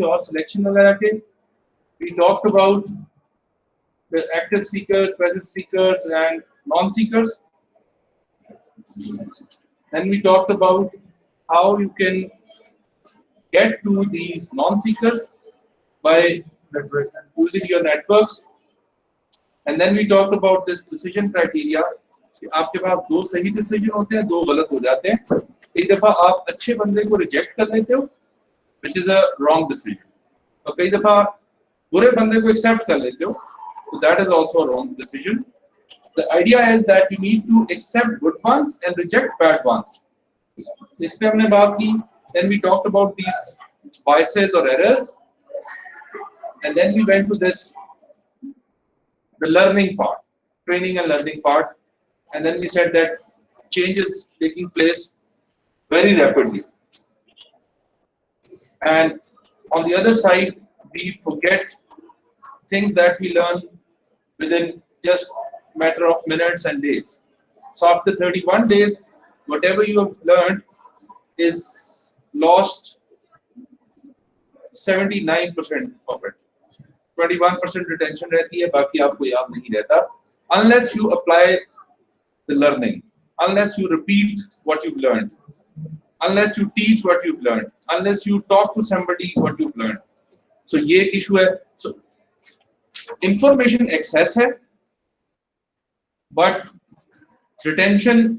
और सिलेक्शन वगैरह के. We talked about the active seekers, passive seekers, and non-seekers. Then we talked about how you can get to these non-seekers by using your networks. And then we talked about this decision criteria. आपके पास दो सही decision होते हैं, दो गलत हो जाते हैं. एक दफा आप अच्छे बंदे को रिजेक्ट कर लेते हो, which is a wrong decision. और कई दफा बुरे बंदे को एक्सेप्ट कर लेते हो, so that is also a wrong decision. The idea is that you need to accept good ones and reject bad ones. इस पे हमने बात की. Then we talked about these biases or errors, and then we went to this, the learning part, training and learning part, and then we said that change is taking place very rapidly, and on the other side we forget things that we learn within just matter of minutes and days. So after 31 days, whatever you have learned is lost 79% of it. 21% retention रहती है, बाकी आपको याद नहीं रहता, unless you apply the learning, unless you repeat what you've learned, unless you teach what you've learned, unless you talk to somebody what you've learned. So ये एक issue है. So information excess है, but retention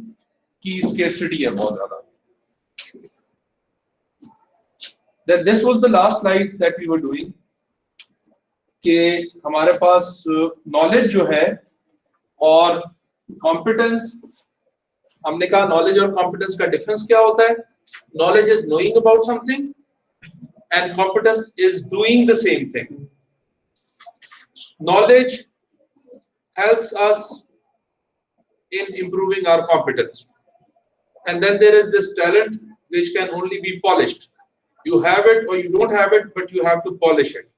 की scarcity है बहुत ज़्यादा. Then this was the last slide that we were doing. कि हमारे पास knowledge जो है और competence, हमने कहा knowledge और competence का difference क्या होता है? Knowledge is knowing about something and competence is doing the same thing. Knowledge helps us in improving our competence, and then there is this talent which can only be polished. You have it or you don't have it, but you have to polish it.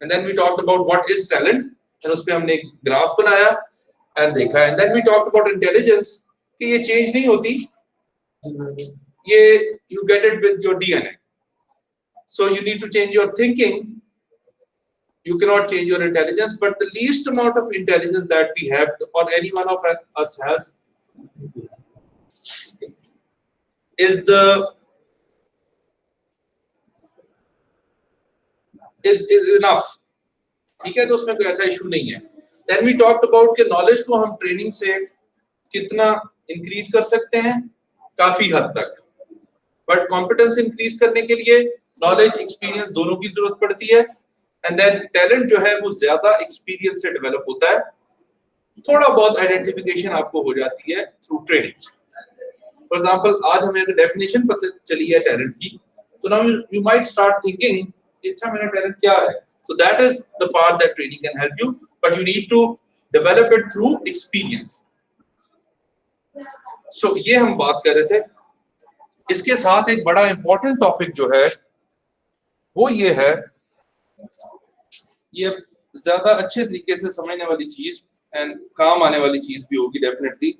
And then we talked about what is talent, and उस पे हमने एक graph बनाया and देखा. And then we talked about intelligence कि ये change नहीं होती, ये you get it with your DNA. So you need to change your thinking. You cannot change your intelligence, but the least amount of intelligence that we have, or any one of us has, is enough. ठीक है, तो उसमें कोई ऐसा issue नहीं है. Then we talked about कि knowledge को हम ट्रेनिंग से कितना इंक्रीज कर सकते हैं, काफी हद तक. बट कॉम्पिटेंस इंक्रीज करने के लिए नॉलेज एक्सपीरियंस दोनों की जरूरत पड़ती है. एंड देन टैलेंट जो है वो ज्यादा एक्सपीरियंस से डेवलप होता है. थोड़ा बहुत आइडेंटिफिकेशन आपको हो जाती है थ्रू ट्रेनिंग. फॉर एग्जांपल आज हमें अगर डेफिनेशन पता चली है टैलेंट की, तो now you might start thinking अच्छा मेरा टैलेंट क्या है. So that is the part that training can help you, but you need to develop it through experience. So ये हम बात कर रहे थे. इसके साथ एक बड़ा इंपॉर्टेंट टॉपिक जो है वो ये है, ये ज्यादा अच्छे तरीके से समझने वाली चीज एंड काम आने वाली चीज भी होगी डेफिनेटली.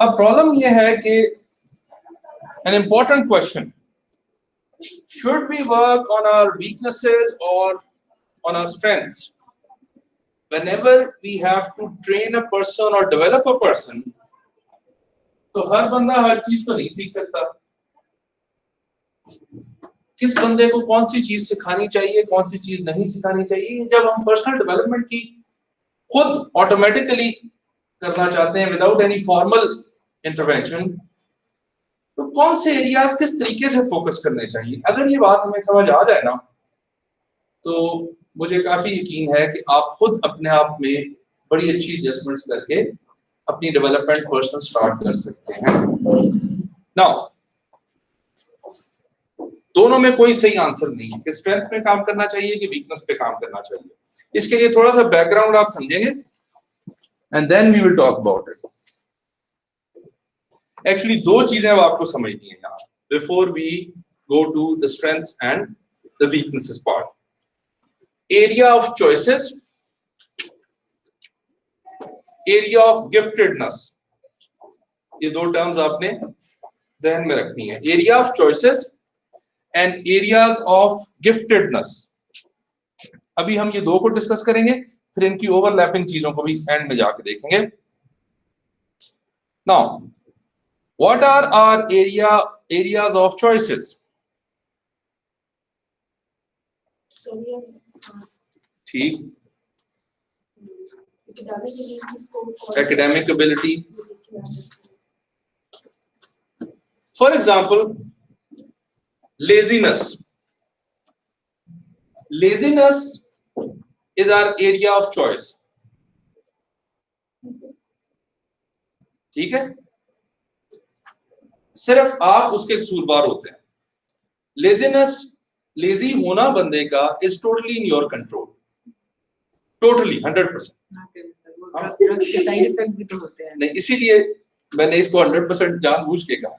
अब प्रॉब्लम ये है कि an important question, should we work on our weaknesses or on our strengths? Whenever we have to train a person or develop a person, तो हर बंदा हर चीज को नहीं सीख सकता. किस बंदे को कौन सी चीज सिखानी चाहिए, कौन सी चीज नहीं सिखानी चाहिए, जब हम पर्सनल डेवलपमेंट की खुद ऑटोमेटिकली करना चाहते हैं विदाउट एनी फॉर्मल इंटरवेंशन, तो कौन से एरियाज किस तरीके से फोकस करने चाहिए. अगर ये बात हमें समझ आ जाए ना, तो मुझे काफी यकीन है कि आप खुद अपने आप में बड़ी अच्छी एडजस्टमेंट्स करके अपनी डेवलपमेंट पर्सनल स्टार्ट कर सकते हैं. नाउ दोनों में कोई सही आंसर नहीं है कि स्ट्रेंथ पे काम करना चाहिए कि वीकनेस पे काम करना चाहिए. इसके लिए थोड़ा सा बैकग्राउंड आप समझेंगे and then we will talk about it. Actually दो चीजें अब आपको समझनी है यहाँ before we go to the strengths and the weaknesses part. Area of choices, area of giftedness, ये दो टर्म्स आपने जहन में रखनी है, area of choices and areas of giftedness. अभी हम ये दो को डिस्कस करेंगे, फिर इनकी ओवरलैपिंग चीजों को भी एंड में जाके देखेंगे। Now what are our areas of choices? ठीक, academic ability, for example laziness is our area of choice, ठीक है, सिर्फ आप उसके कसूरवार होते हैं। लेजी होना बंदे का is totally in your control, totally 100%। Side effect भी तो होते हैं। नहीं, इसीलिए मैंने इसको 100% जानबूझ के कहा।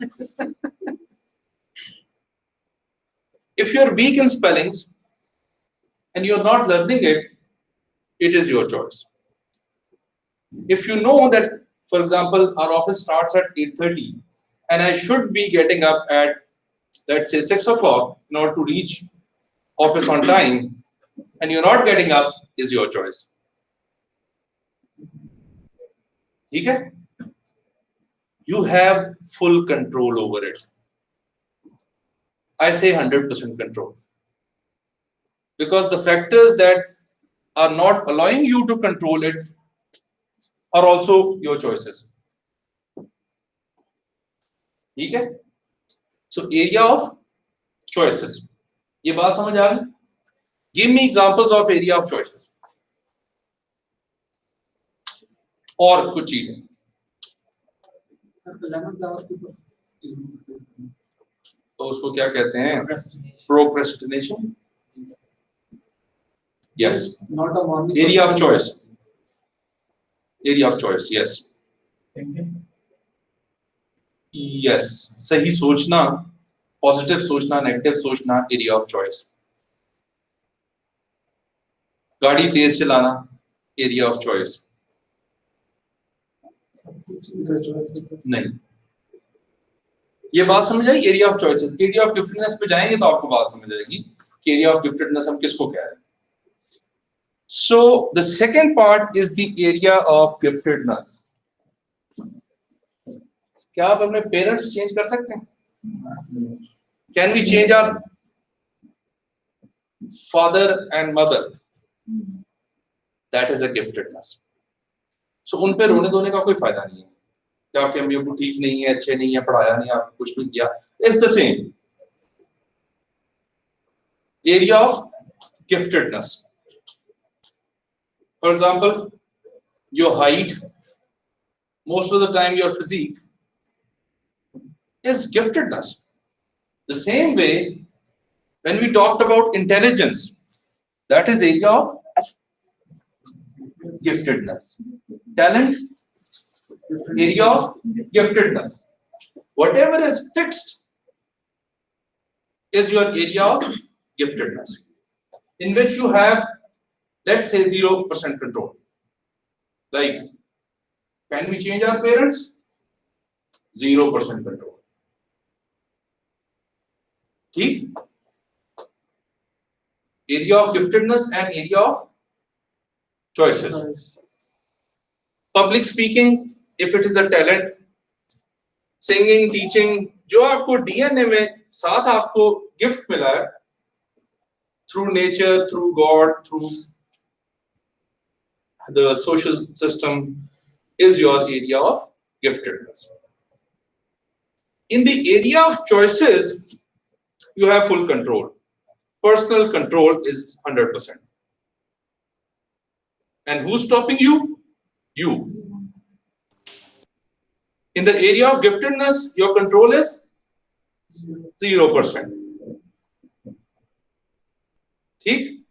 If you're weak in spellings and you're not learning it, it is your choice. If you know that, for example, our office starts at 8:30 and I should be getting up at, let's say, 6 o'clock in order to reach office on time, and you're not getting up, is your choice. ठीक है? You have full control over it. I say 100% control, because the factors that are not allowing you to control it are also your choices. ठीक है? So area of choices. ये बात समझ आ गई? Give me examples of area of choices. और कुछ चीजें। तो उसको क्या कहते हैं? Procrastination. Yes. Not a morning. Area of choice. Area of choice. Yes. Yes. सही सोचना, पॉजिटिव सोचना, नेगेटिव सोचना, एरिया ऑफ चॉइस। गाड़ी तेज चलाना, एरिया ऑफ चॉइस। नहीं, ये बात समझ आई? Area of choice. Area of giftedness पे जाएंगे तो आपको बात समझ आएगी कि एरिया ऑफ गिफ्टेडनेस हम किसको कह रहे हैं। So the second part is the area of giftedness. क्या आप अपने पेरेंट्स चेंज कर सकते हैं? Can we change our father and mother? That is a giftedness. So उन पे रोने धोने का कोई फायदा नहीं है कि आपके अम्मी अब्बू ठीक नहीं है, अच्छे नहीं है, पढ़ाया नहीं, आपको कुछ नहीं किया। It's the same area of giftedness. For example, your height, most of the time your physique is giftedness. The same way, when we talked about intelligence, that is area of giftedness. Talent, area of giftedness. Whatever is fixed is your area of giftedness, in which you have, let's say, 0% control. Like, can we change our parents? 0% control. ठीक? Area of giftedness and area of choices. Public speaking, if it is a talent, singing, teaching, जो आपको DNA में साथ आपको gift मिला है, through nature, through God, through the social system, is your area of giftedness. In the area of choices, you have full control. Personal control is 100%. And who's stopping you? You. In the area of giftedness, your control is 0%. ठीक?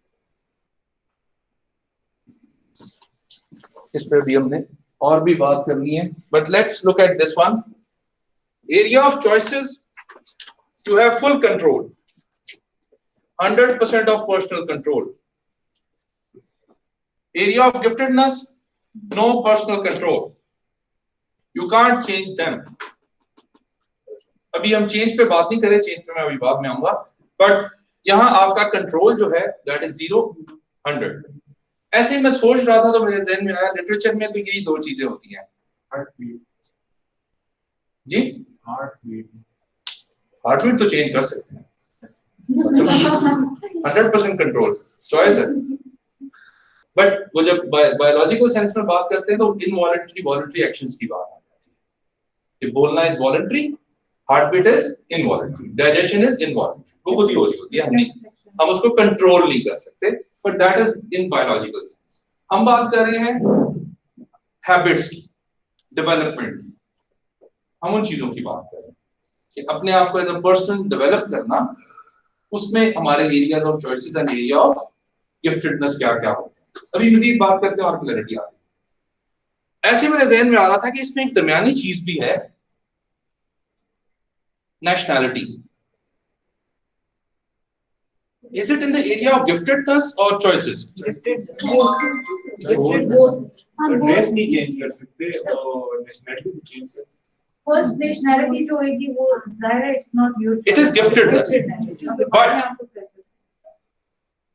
इस पे भी हमने और भी बात करनी है, but let's look at this one. Area of choices, you have full control, 100% of personal control. Area of giftedness, no personal control. You can't change them. अभी हम चेंज पे बात नहीं करें, चेंज पे मैं अभी बाद में आऊंगा, बट यहाँ आपका कंट्रोल जो है दैट इज 0, 100. ऐसे ही मैं सोच रहा था तो मेरे ज़हन में आया, लिटरेचर में तो यही दो चीजें होती हैं. जी, हार्टबीट तो चेंज कर सकते हैं. 100% कंट्रोल चॉइस है. बट वो जब बायोलॉजिकल सेंस में बात करते हैं तो इनवॉलंटरी वॉलंटरी एक्शंस की बात आती है कि बोलना is voluntary, heartbeat is involuntary, digestion is involuntary. वो खुद ही हो रही होती है, हम उसको कंट्रोल नहीं कर सकते, but that is in biological sense. हम बात कर रहे हैं हैबिट्स की, डेवलपमेंट की. हम उन चीजों की बात कर रहे हैं कि अपने आप को एज अ पर्सन डेवलप करना, उसमें हमारे areas of choices and area of giftedness क्या क्या होते हैं. अभी मजीद बात करते हैं और क्लैरिटी आ रही है. ऐसे मेरे ज़हन में आ रहा था कि इसमें एक दरमियानी चीज भी है, nationality. Is it in the area of giftedness or choices? Gifted both. Race नहीं change कर सकते और nationality भी change कर सकते. First nationality जो होगी वो ज़ाहिर है it's not your It is giftedness, but but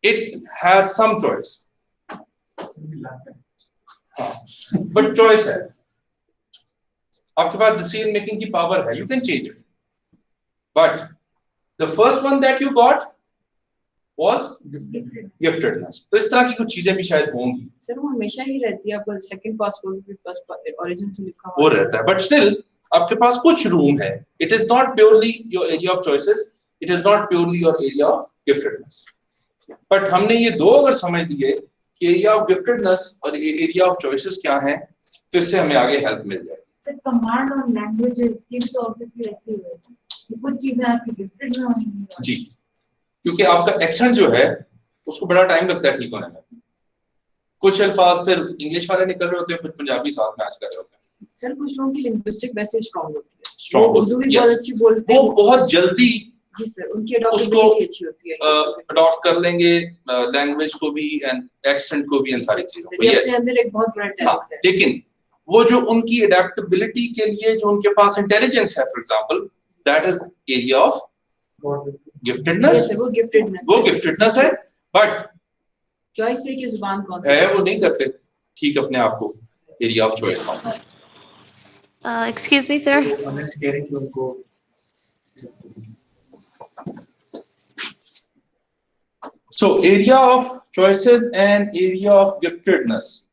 it has some choice. But choice है, आपके पास decision making की power है, you can change it. But the first one that you got was giftedness. तो इस तरह की कुछ चीजें भी शायद होंगी. सर वो हमेशा ही रहती है, आपका सेकंड पासपोर्ट भी फर्स्ट ओरिजिन से लिखा वो रहता है, but still आपके पास कुछ रूम है. It is not purely your area of choices. It is not purely your area of giftedness. But हमने ये दो अगर समझ लिए कि area of giftedness और area of choices क्या हैं, तो इससे हमें आगे हेल्प मिल जाएगी. the command on languages skills तो obviously ऐसे ही होगा. कुछ चीजें आपकी गिफ्टेड में होंगी जी, क्योंकि आपका एक्सेंट जो है उसको बड़ा टाइम लगता है ठीक होने में. कुछ अल्फाज फिर इंग्लिश वाले निकल रहे होते हैं, कुछ पंजाबी साथ मैच कर रहे होते हैं. सर कुछ लोगों की लिंग्विस्टिक वैसे स्ट्रांग होती है, स्ट्रांग उर्दू भी बहुत अच्छी बोलते हैं, वो बहुत जल्दी जी सर, उनकी अडॉप्टेबिलिटी अच्छी होती है, अडॉप्ट कर लेंगे लैंग्वेज को भी एंड एक्सेंट को भी, इन सारी चीजों को. ये यस, अपने अंदर एक बहुत बड़ा टैलेंट है. लेकिन वो जो उनकी अडेप्टेबिलिटी के लिए जो उनके पास इंटेलिजेंस है, for example, that is area of giftedness. वो गिफ्टेडनेस है, बट चॉइस है कि जुबान कौन सी है वो नहीं करते ठीक अपने आप को एरिया ऑफ चॉइस का. Excuse me, sir. Honest caring कि उनको So area of choices and area of giftedness.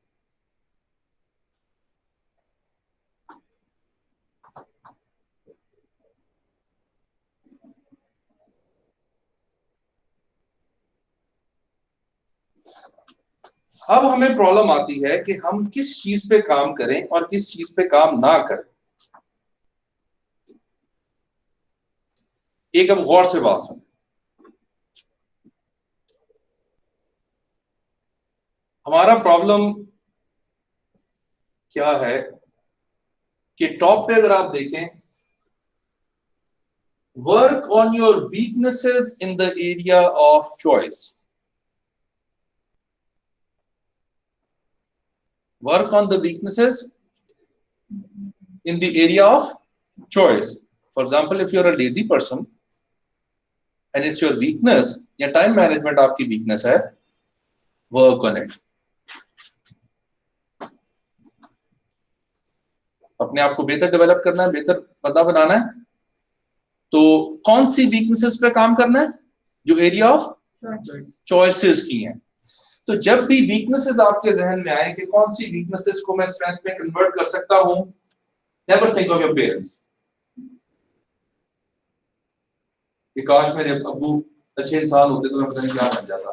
अब हमें प्रॉब्लम आती है कि हम किस चीज पे काम करें और किस चीज पे काम ना करें. एक अब गौर से बात सुन. हमारा प्रॉब्लम क्या है कि टॉप पे अगर आप देखें, work on your weaknesses in the area of choice. Work on the weaknesses in the area of choice. For example, if you're a lazy person and it's your weakness, या time management आपकी weakness है, work on it. अपने आप को बेहतर develop करना है, बेहतर बंदा बनाना है, तो कौन सी weaknesses पे काम करना है? जो एरिया ऑफ चॉइसेस की हैं. तो जब भी वीकनेसेस आपके जहन में आए कि कौन सी वीकनेसेस को मैं स्ट्रेंथ में कन्वर्ट कर सकता हूं, never think of your parents. काश मेरे अब्बू अच्छे इंसान होते तो मैं पता नहीं क्या बन जाता.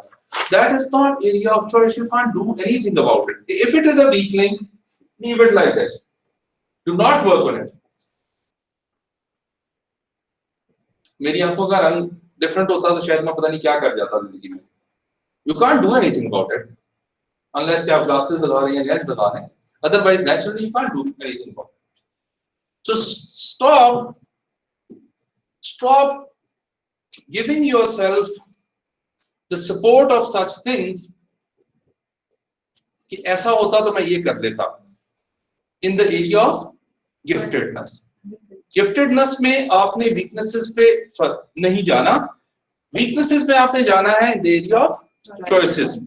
That is not area of choice. You can't do anything about it. If it is a weak link, leave it like this. Do not work on it. मेरी आंखों का रंग डिफरेंट होता तो शायद मैं पता नहीं क्या कर जाता जिंदगी में. You can't do anything about it unless you have glasses लगा रहे हैं, lens लगा रहे हैं. Otherwise, naturally, you can't do anything about it. So stop giving yourself the support of such things कि ऐसा होता तो मैं ये कर लेता। In the area of giftedness, giftedness में आपने वीकनेसेस पे नहीं जाना, वीकनेसेस में आपने जाना है in the area of choices,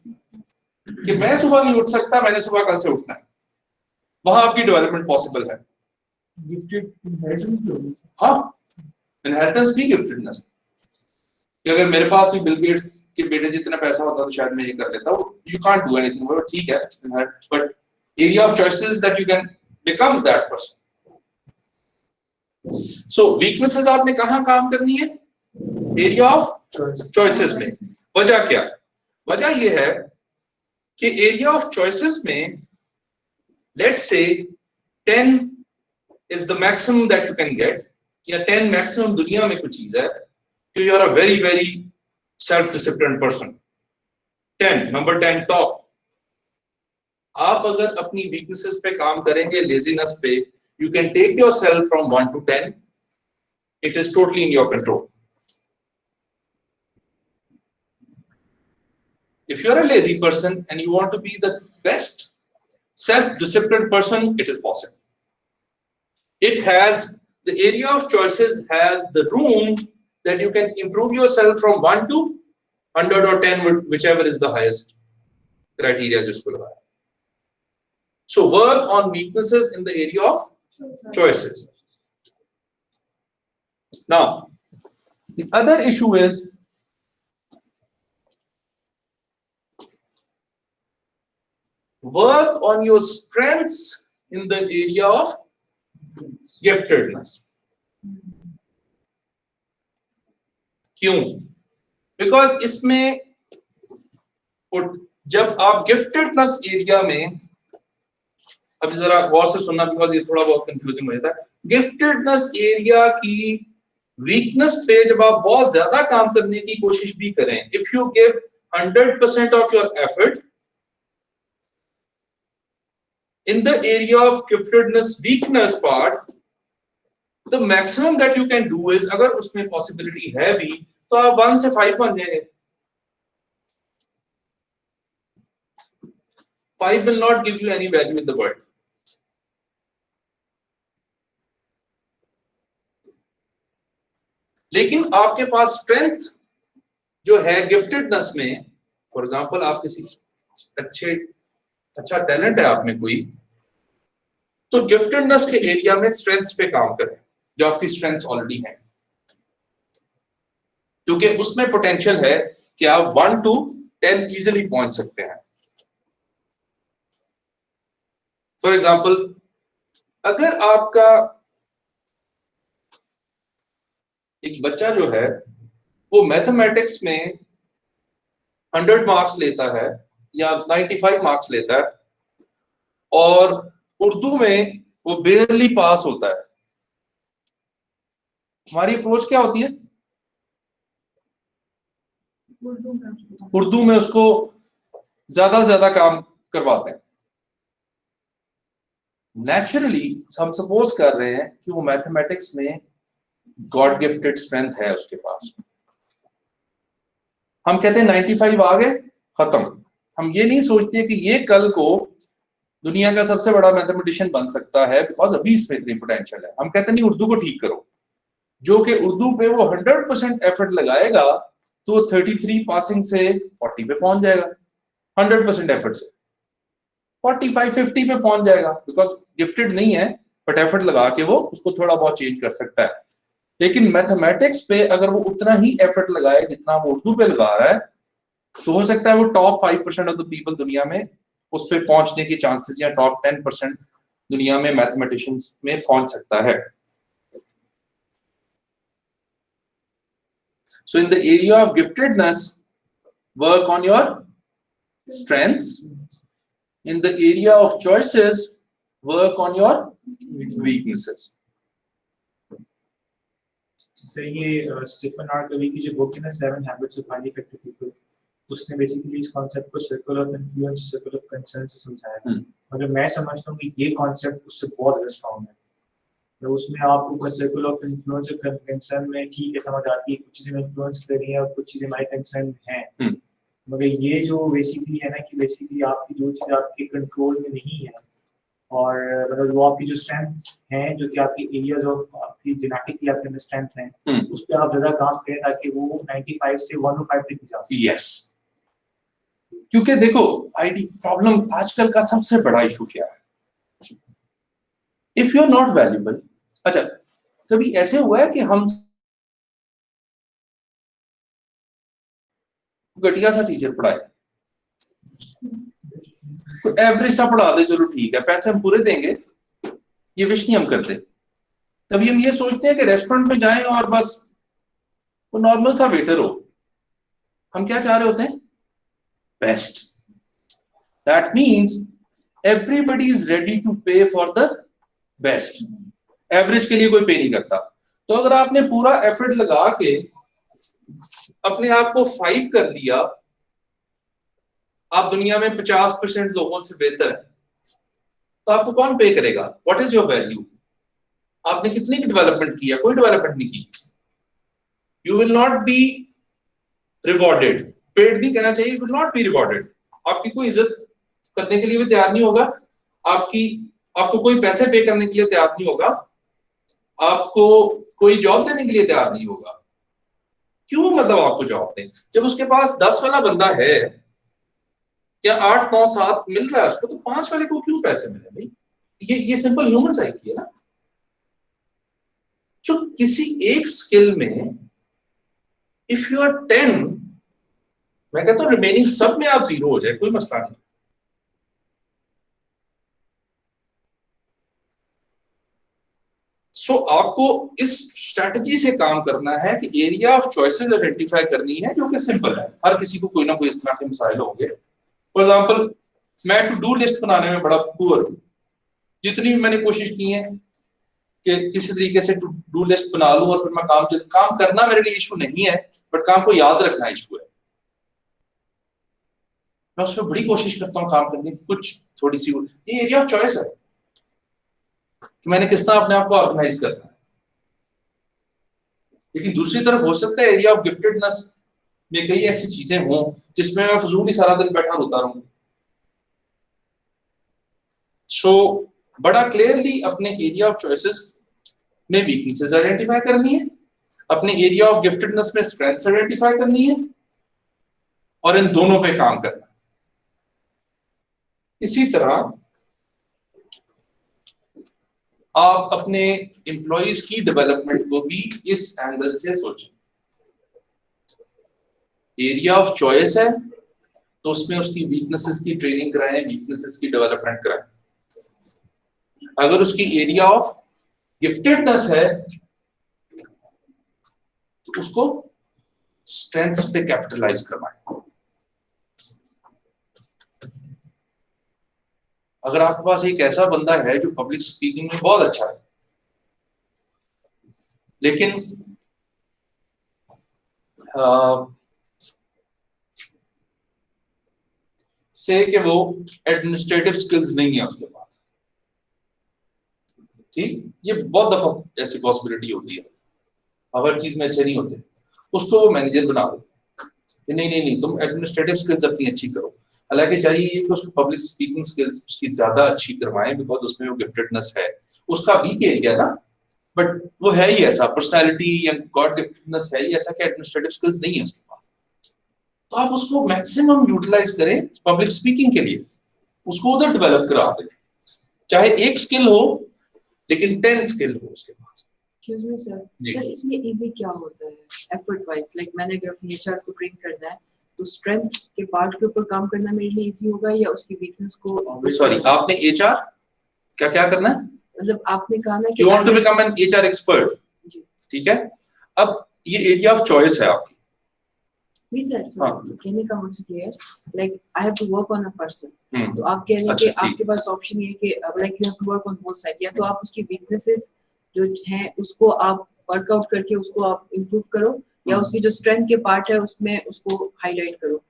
कि मैं सुबह नहीं उठ सकता, मैंने सुबह कल से उठना है, वहां आपकी डेवलपमेंट पॉसिबल है। गिफ्टेड इनहेरिटेंस भी होगी। हाँ, इनहेरिटेंस भी गिफ्टेडनेस, कि अगर मेरे पास भी बिल गेट्स के बेटे जितना पैसा होता तो शायद मैं ये कर लेता हूँ। You can't do anything, but ठीक है, but area of choices that you can become that person. So weaknesses आपने कहाँ काम करनी है? एरिया ऑफ चॉइसेस में। वजह क्या? वजह ये है कि एरिया ऑफ चॉइसेस में let's say 10 is the maximum that you can get, या 10 मैक्सिमम दुनिया में कुछ चीज है, you are a very self-disciplined person. 10, number 10 top. आप अगर अपनी weaknesses पे काम करेंगे, laziness पे, you can take yourself from 1 to 10. It is totally in your control. If you are a lazy person and you want to be the best self-disciplined person, it is possible. It has, the area of choices has the room that you can improve yourself from 1 to 100 or 10, whichever is the highest criteria जिसको लगाया. So work on weaknesses in the area of choices. Now, the other issue is work on your strengths in the area of giftedness. क्यों? Because इसमें जब आप giftedness area में, अभी जरा गौर से सुनना बिकॉज ये थोड़ा बहुत कंफ्यूजिंग हो जाता है, गिफ्टेडनेस एरिया की वीकनेस पे जब आप बहुत ज्यादा काम करने की कोशिश भी करें, if you give 100% of your effort in the area of giftedness weakness part, the maximum that you can do is, अगर उसमें possibility है भी, तो आप 1 से 5 बन जाएंगे। 5 will not give you any value in the world. लेकिन आपके पास स्ट्रेंथ जो है गिफ्टेडनेस में, फॉर एग्जांपल आप किसी अच्छा टैलेंट है आप में कोई, तो गिफ्टेडनेस के एरिया में स्ट्रेंथ्स पे काम करें जो आपकी स्ट्रेंथ्स ऑलरेडी हैं, क्योंकि उसमें पोटेंशियल है कि आप 1 to 10 इजीली पहुंच सकते हैं। फॉर एग्जांपल, अगर आपका एक बच्चा जो है वो मैथमेटिक्स में 100 मार्क्स लेता है या 95 मार्क्स लेता है और उर्दू में वो बेरली पास होता है, हमारी अप्रोच क्या होती है? उर्दू में उसको ज्यादा से ज्यादा काम करवाते हैं। नेचुरली हम सपोज कर रहे हैं कि वो मैथमेटिक्स में गॉड गिफ्टेड स्ट्रेंथ है उसके पास, हम कहते हैं 95 आ गए, खत्म। हम ये नहीं सोचते कि ये कल को दुनिया का सबसे बड़ा मैथमेटिशियन बन सकता है बिकॉज अभी इसमें इतनी पोटेंशियल है। हम कहते नहीं, उर्दू को ठीक करो, जो कि उर्दू पे वो 100% एफर्ट लगाएगा तो 33 पासिंग से 40 पे पहुंच जाएगा, 100% एफर्ट से 45-50 पे पहुंच जाएगा, बिकॉज गिफ्टेड नहीं है बट एफर्ट लगा के वो उसको थोड़ा बहुत चेंज कर सकता है। लेकिन मैथमेटिक्स पे अगर वो उतना ही एफर्ट लगाए जितना वो उर्दू पे लगा रहा है, तो हो सकता है वो टॉप 5% ऑफ द पीपल दुनिया में उस पे पहुंचने की चांसेस, या टॉप 10% दुनिया में मैथमेटिशियंस में पहुंच सकता है। So in the area of giftedness, work on your strengths. In the area of choices, work on your weaknesses. So ये स्टीफन आर कवी की जो बुक है ना 7 Habits of Highly Effective People, उसने बेसिकली इस कॉन्सेप्ट को circle of influence, circle of concern से समझाया है। मगर मैं समझता हूँ कि ये कॉन्सेप्ट उससे बहुत ज्यादा स्ट्रॉन्ग है। तो उसमें आपको सर्कल ऑफ इन्फ्लुएंस और कंसर्न में ठीक है समझ आती है, कुछ चीजें इन्फ्लुएंस कर रही हैं और कुछ चीजें हमारे कंसर्न हैं, मगर ये जो बेसिकली है ना कि बेसिकली आपकी जो चीज़ आपके कंट्रोल में नहीं है और मतलब वो आपकी जो स्ट्रेंथ्स हैं जो कि आपकी एरियाज ऑफ आपकी जेनेटिकली आपके में स्ट्रेंथ हैं उस पर आप ज़्यादा काम करें ताकि वो 95 से 105 तक भी जा सके। यस, क्योंकि देखो आईडी प्रॉब्लम आजकल का सबसे बड़ा इशू क्या है, if you are not valuable. अच्छा, कभी ऐसे हुआ है कि हम घटिया सा टीचर पढ़ाए, तो एवरेज सा पढ़ा दे, चलो ठीक है, पैसे हम पूरे देंगे, ये विश नहीं हम करते। तभी हम ये सोचते हैं कि रेस्टोरेंट में जाएं और बस वो नॉर्मल सा वेटर हो। हम क्या चाह रहे होते हैं? Best. That means everybody is ready to pay for the best. Average के लिए कोई पे नहीं करता। तो अगर आपने पूरा एफर्ट लगा के अपने आप को 5 कर लिया, आप दुनिया में 50% लोगों से बेहतर है, तो आपको कौन पे करेगा? What is your value? आपने कितनी डेवलपमेंट की है? कोई डेवलपमेंट नहीं की। You will not be rewarded. Paid भी कहना चाहिए, विल नॉट बी रिवॉर्डेड। आपकी कोई इज्जत करने के लिए भी तैयार नहीं होगा, आपको कोई पैसे पे करने के लिए तैयार नहीं होगा, आपको कोई जॉब देने के लिए तैयार नहीं होगा। क्यों मतलब आपको जॉब दें जब उसके पास 10 वाला बंदा है या 8, 9, 7 मिल रहा है उसको, तो 5 वाले को क्यों पैसे मिले भाई? ये सिंपल ह्यूमन साइकी है ना। जो किसी एक स्किल में इफ यू आर 10, मैं कहता हूं रिमेनिंग सब में आप 0 हो जाए, कोई मसला नहीं। सो आपको इस स्ट्रेटजी से काम करना है कि एरिया ऑफ चॉइसेस आइडेंटिफाई करनी है, जो कि सिंपल है। हर किसी को कोई ना कोई इस तरह के मसाइल होंगे। फॉर एग्जाम्पल, मैं टू डू लिस्ट बनाने में बड़ा पुअर हूं। जितनी भी मैंने कोशिश की है कि किसी तरीके से टू डू लिस्ट बना लूं और फिर मैं काम करना मेरे लिए इशू नहीं है, बट काम को याद रखना इशू है। मैं उसमें बड़ी कोशिश करता हूँ काम करने की, कुछ थोड़ी सी। ये एरिया ऑफ चॉइस है कि मैंने किस तरह अपने आप को ऑर्गेनाइज करना है। लेकिन दूसरी तरफ हो सकता है एरिया ऑफ गिफ्टेडनेस में कई ऐसी चीजें हों जिसमें मैं फजूल ही सारा दिन बैठा रोता रहूं। सो बड़ा क्लियरली अपने एरिया ऑफ चॉइसेस में वीकनेसेस आइडेंटिफाई करनी है, अपने एरिया ऑफ गिफ्टेडनेस में स्ट्रेंथ्स आइडेंटिफाई करनी है, और इन दोनों पे काम करना। इसी तरह आप अपने एम्प्लॉइज की डेवलपमेंट को भी इस एंगल से सोचें। एरिया ऑफ चॉइस है तो उसमें उसकी वीकनेसेस की ट्रेनिंग कराएं, वीकनेसेस की डेवलपमेंट कराएं। अगर उसकी एरिया ऑफ गिफ्टेडनेस है तो उसको स्ट्रेंथ्स पे कैपिटलाइज करवाएं। अगर आपके पास एक ऐसा बंदा है जो पब्लिक स्पीकिंग में बहुत अच्छा है, लेकिन से कि वो एडमिनिस्ट्रेटिव स्किल्स नहीं है उसके पास, ठीक, ये बहुत दफा ऐसी पॉसिबिलिटी होती है। हर चीज में अच्छे नहीं होते, उसको वो मैनेजर बना दो कि नहीं तुम एडमिनिस्ट्रेटिव स्किल्स अपनी अच्छी करो। हालांकि चाहिए कि उसको पब्लिक स्पीकिंग स्किल्स उसकी ज्यादा अच्छी करवाएं, बिकॉज उसमें वो गिफ्टेडनेस है, उसका वीक एरिया ना, बट वो है ही ऐसा, पर्सनालिटी या गॉड गिफ्टेडनेस है ही ऐसा कि एडमिनिस्ट्रेटिव स्किल्स नहीं है उसके पास। तो आप उसको मैक्सिमम यूटिलाइज करें पब्लिक स्पीकिंग के लिए, उसको उधर डेवलप करा दें। चाहे एक स्किल हो लेकिन 10 स्किल हो उसके पास। Excuse me, sir. जी। सर इसमें इजी क्या होता है एफर्ट वाइज? लाइक मैंने अगर अपनी एचआर को ट्रेन करना है तो स्ट्रेंथ के पार्ट के ऊपर काम करना मेरे लिए इजी होगा या उसकी वीकनेस को? सॉरी, आपने एचआर क्या करना है? मतलब आपने कहा ना कि you want to become an HR expert, जी। ठीक है। अब ये एरिया ऑफ चॉइस है आपकी। नहीं सर, हाँ। कहने का मकसद ये है like I have to work on a person, तो आप कह रहे हैं अच्छा, कि ठीक। आपके पास ऑप्शन ये है कि like you have to work on both side, या तो आप उसकी वीकनेसेस जो हैं उसको आप वर्कआउट करके उसको आप इम्प्रूव करो, या उसकी जो स्ट्रेंथ के पार्ट है उसमें उसको हाईलाइट करो।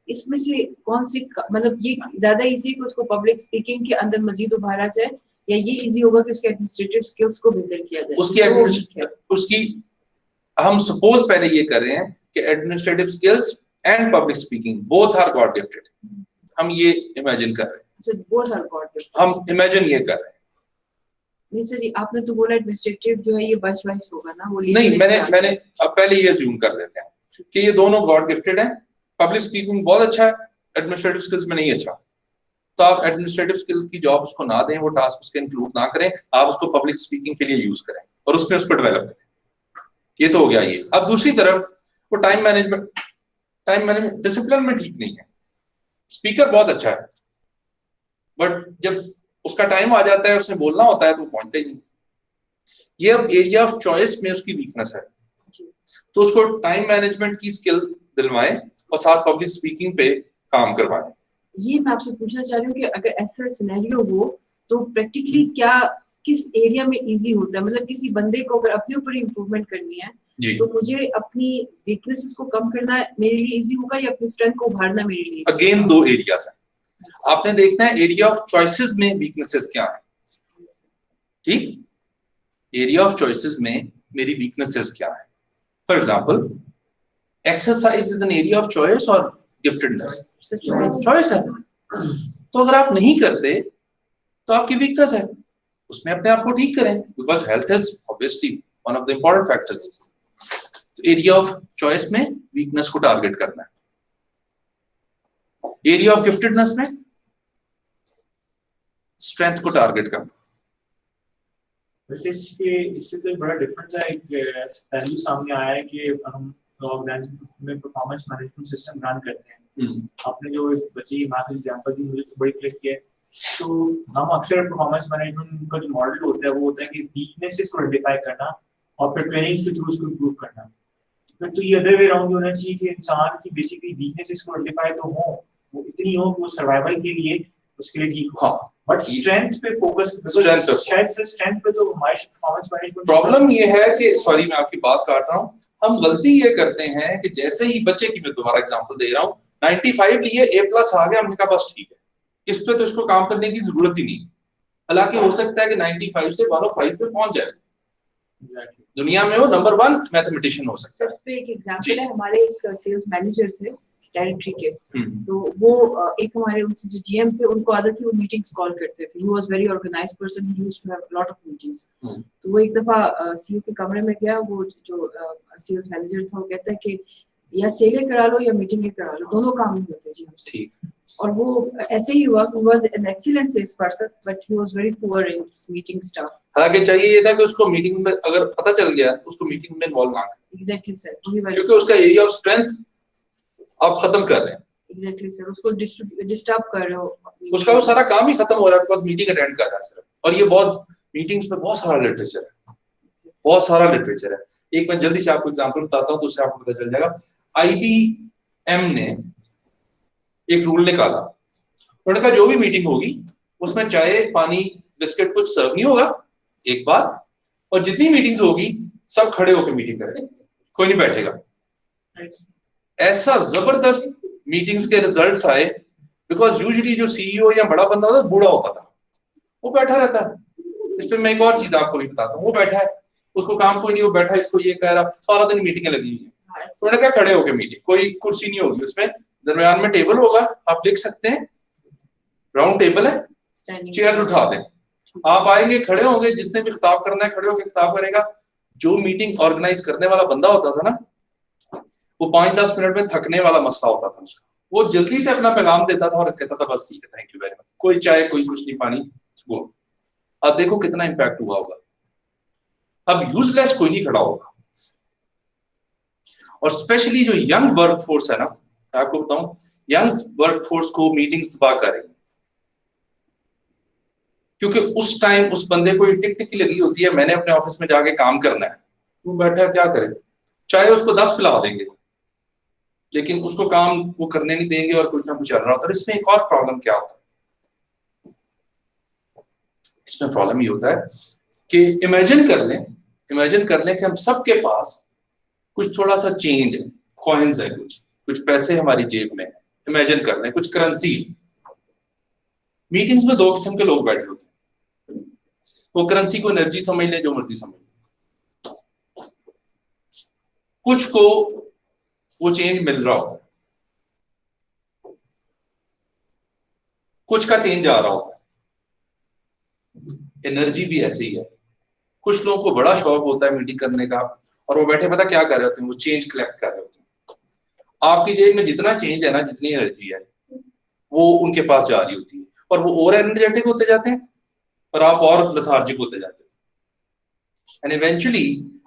इसमें से कौन सी मतलब ये ज्यादा इजी है कि उसको पब्लिक स्पीकिंग के अंदर मजीद उभारा जाए, या ये इजी होगा कि उसके एडमिनिस्ट्रेटिव स्किल्स को बेहतर किया जाए? उसकी हम सपोज पहले ये कर रहे हैं कि administrative skills and public speaking both are God gifted. हम ये इमेजिन कर रहे हैं, So both are God gifted. हम इमेजिन ये कर रहे हैं। नहीं सर, आपने तो बोला एडमिनिस्ट्रेटिव जो है ये बच वाइस होगा ना, वो नहीं, legal मैंने अब पहले ये assume कर लेते हैं कि ये दोनों गॉड गिफ्टेड हैं। पब्लिक स्पीकिंग बहुत अच्छा है, एडमिनिस्ट्रेटिव स्किल्स में नहीं अच्छा, तो आप एडमिनिस्ट्रेटिव स्किल की जॉब उसको ना दें, वो टास्क उसके इंक्लूड ना करें, आप उसको पब्लिक स्पीकिंग के लिए यूज करें और उसमें उसको डेवलप करें। ये तो हो गया ये। अब दूसरी तरफ वो टाइम मैनेजमेंट डिसिप्लिन में ठीक नहीं है। स्पीकर बहुत अच्छा है, बट जब उसका टाइम आ जाता है, उसने बोलना होता है तो पहुंचते ही नहीं। ये अब एरिया ऑफ चॉइस में उसकी वीकनेस है, तो उसको टाइम मैनेजमेंट की स्किल दिलवाएं और साथ पब्लिक स्पीकिंग पे काम करवाएं। ये मैं आपसे पूछना चाह रही हूँ कि अगर ऐसा सिनेरियो हो तो प्रैक्टिकली क्या किस एरिया में इजी होता है, मतलब किसी बंदे को अगर अपने ऊपर इम्प्रूवमेंट करनी है जी, तो मुझे अपनी वीकनेसेस को कम करना मेरे लिए इजी होगा या अपनी स्ट्रेंथ को उभारना मेरे लिए? अगेन दो एरियाज हैं, आपने देखना है एरिया ऑफ चॉइसेस में वीकनेसेस क्या है। ठीक, एरिया ऑफ चॉइसेस में मेरी वीकनेसेस क्या है। For example, exercise is an area of choice और गिफ्टेडनेस? चॉइस है, तो अगर आप नहीं करते तो आपकी वीकनेस है, उसमें अपने आप को ठीक करें, because health is obviously one of the important factors. Area of choice में वीकनेस को टारगेट करना है, एरिया ऑफ गिफ्टेडनेस में स्ट्रेंथ को टारगेट करना। वैसे इससे तो एक बड़ा डिफरेंस है, एक पहलू सामने आया है कि हम ऑर्गेनाइजेशन में परफॉर्मेंस मैनेजमेंट सिस्टम रन करते हैं। आपने जो बच्चे की मैथ एग्जांपल दी, मुझे तो बड़ी क्लिक किया है। तो हम अक्सर परफॉर्मेंस मैनेजमेंट का जो मॉडल होता है वो होता है कि वीकनेसेस को आइडेंटिफाई करना और फिर ट्रेनिंग्स के थ्रू उसको इम्प्रूव करना। फिर तो ये अदर वे राउंड होना चाहिए कि इंसान की बेसिकली वीकनेसेस को आइडेंटिफाई तो हो, वो इतनी हो कि वो सर्वाइवल के लिए उसके लिए ठीक हो, बट स्ट्रेंथ पे फोकस, शायद से स्ट्रेंथ पे तो हमारे परफॉर्मेंस मैनेजमेंट प्रॉब्लम ये है कि, सॉरी मैं आपकी बात काट रहा हूँ, हम गलती ये करते हैं कि जैसे ही बच्चे की, मैं दोबारा एग्जांपल दे रहा हूँ, 95 लिए A+ आ गया, हमने कहा बस ठीक है, इस पे तो इसको काम करने की जरूरत ही नहीं। हालांकि हो सकता है कि 95 से 105 पे पहुंच जाए, दुनिया में वो नंबर 1 मैथमेटिशियन हो सकता है। सर पे एक एग्जांपल है, हमारे एक सेल्स मैनेजर थे टेरिटरी के, तो वो एक हमारे उनसे जो जीएम थे, उनको आदत थी वो मीटिंग्स कॉल करते थे। He was very organised person, he used to have lot of meetings. तो वो एक दफा सीईओ के कमरे में गया, वो जो सेल्स मैनेजर था वो कहता है कि या सेलें करा लो या मीटिंगें करा लो, दोनों काम नहीं होते जी हमसे। ठीक, और वो ऐसे ही हुआ, he was an excellent sales person but he was very poor in meeting stuff. हालांकि चाहिए ये था कि उसको मीटिंग में अगर पता चल गया, उसको मीटिंग में इन्वॉल्व ना करें। Exactly sir, वही वाली, क्योंकि उसका एरिया ऑफ स्ट्रेंथ आप खत्म कर रहे हैं, exactly sir, उसको डिस्टर्ब कर रहे हो, उसका वो सारा काम ही खत्म हो रहा है, बिकॉज़ मीटिंग अटेंड कर रहा है सिर्फ। और ये बहुत मीटिंग्स पे बहुत सारा लिटरेचर है, बहुत सारा लिटरेचर है। एक मैं जल्दी से आपको एग्जांपल बताता हूं तो उससे आपको पता चल जाएगा। आईबीएम ने एक रूल निकाला, उन्होंने कहा जो भी मीटिंग होगी उसमें चाय, पानी, बिस्किट कुछ सर्व नहीं होगा, एक बार, और जितनी मीटिंग्स होगी सब खड़े होकर मीटिंग करेंगे, कोई नहीं बैठेगा। ऐसा जबरदस्त मीटिंग्स के रिजल्ट्स आए, बिकॉज यूजुअली जो सीईओ या बड़ा बंदा होता है बूढ़ा होता था, वो बैठा रहता है। इस पे मैं एक और चीज आपको भी बताता हूँ, वो बैठा है, उसको काम कोई नहीं, वो बैठा है, इसको ये कह रहा, सारा दिन मीटिंगें लगी हुई है। उन्होंने कहा खड़े होकर मीटिंग, कोई कुर्सी नहीं होगी उसमें, दरमियान में टेबल होगा, आप लिख सकते हैं, राउंड टेबल है, चेयर्स उठा दें, आप आएंगे, खड़े होंगे, जिसने भी खिताब करना है खड़े होकर खिताब करेगा। जो मीटिंग ऑर्गेनाइज करने वाला बंदा होता था ना, वो 5-10 मिनट में थकने वाला मसला होता था उसका, वो जल्दी से अपना पैगाम देता था और कहता था बस ठीक है, थैंक यू वेरी मच, कोई चाय, कोई कुछ नहीं, पानी, वो। अब देखो कितना इंपैक्ट हुआ होगा। अब यूजलेस कोई नहीं खड़ा होगा, और स्पेशली जो यंग वर्क फोर्स है ना, आपको बताऊं, यंग वर्क फोर्स को मीटिंग्स तबाह करेंगे, क्योंकि उस टाइम उस बंदे को टिक टिक लगी होती है, मैंने अपने ऑफिस में जाके काम करना है, वो बैठा क्या करे, चाहे उसको 10 पिला देंगे लेकिन उसको काम वो करने नहीं देंगे और कुछ ना कुछ चल रहा होता है। इसमें एक और प्रॉब्लम क्या होता है, इसमें प्रॉब्लम ये होता है कि इमेजिन कर लें कि हम सबके पास कुछ थोड़ा सा चेंज है, कॉइन्स है, कुछ पैसे हमारी जेब में है, इमेजिन कर लें कुछ करेंसी। मीटिंग्स में 2 किस्म के लोग बैठे होते हैं, वो करेंसी को एनर्जी समझ ले, जो मर्जी समझ ले, कुछ को वो चेंज मिल रहा होता है, कुछ का चेंज आ रहा होता है। एनर्जी भी ऐसे ही है। कुछ लोगों को बड़ा शौक होता है मीटिंग करने का, और वो बैठे पता क्या कर रहे होते हैं, वो चेंज कलेक्ट कर रहे होते हैं। आपकी जेब में जितना चेंज है ना, जितनी एनर्जी है, वो उनके पास जा रही होती है, और वो और एनर्जेटिक होते जाते हैं और आप और लेथार्जिक होते जाते हैं। एंड इवेंचुअली,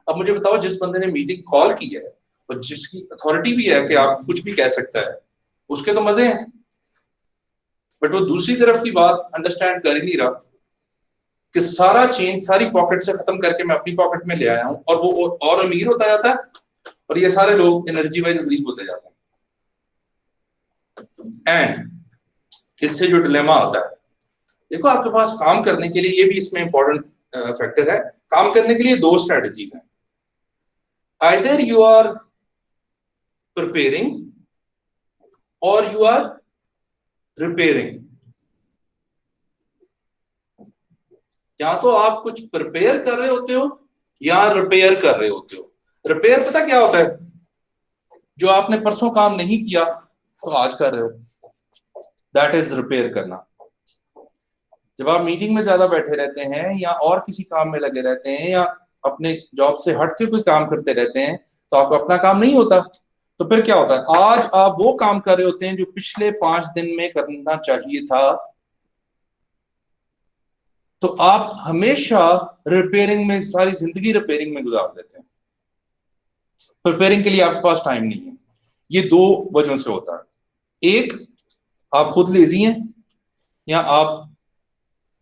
अब मुझे बताओ, जिस बंदे ने मीटिंग कॉल की है और जिसकी अथॉरिटी भी है कि आप कुछ भी कह सकता है, उसके तो मजे हैं, बट वो दूसरी तरफ की बात अंडरस्टैंड कर ही नहीं रहा कि सारा चेंज सारी पॉकेट से खत्म करके मैं अपनी पॉकेट में ले आया हूं, और वो और अमीर होता जाता है, और ये सारे लोग एनर्जी वाइज गरीब होते जाते हैं। एंड इससे जो डिलेमा आता है, देखो आपके पास काम करने के लिए, ये भी इसमें इंपॉर्टेंट फैक्टर है, काम करने के लिए दो स्ट्रेटजीज हैं। आइदर यू आर प्रिपेयरिंग और यू आर रिपेयरिंग। या तो आप कुछ प्रिपेयर कर रहे होते हो या रिपेयर कर रहे होते हो। रिपेयर पता क्या होता है? जो आपने परसों काम नहीं किया तो आज कर रहे हो, दैट इज रिपेयर करना। जब आप मीटिंग में ज्यादा बैठे रहते हैं या और किसी काम में लगे रहते हैं या अपने जॉब से हट के कोई काम करते रहते हैं, तो आपको अपना काम नहीं होता। तो फिर क्या होता है? आज आप वो काम कर रहे होते हैं जो पिछले 5 दिन में करना चाहिए था, तो आप हमेशा रिपेयरिंग में, सारी जिंदगी रिपेयरिंग में गुजार देते हैं। प्रिपेयरिंग के लिए आपके पास टाइम नहीं है। ये दो वजहों से होता है। एक, आप खुद लेजी हैं, या आप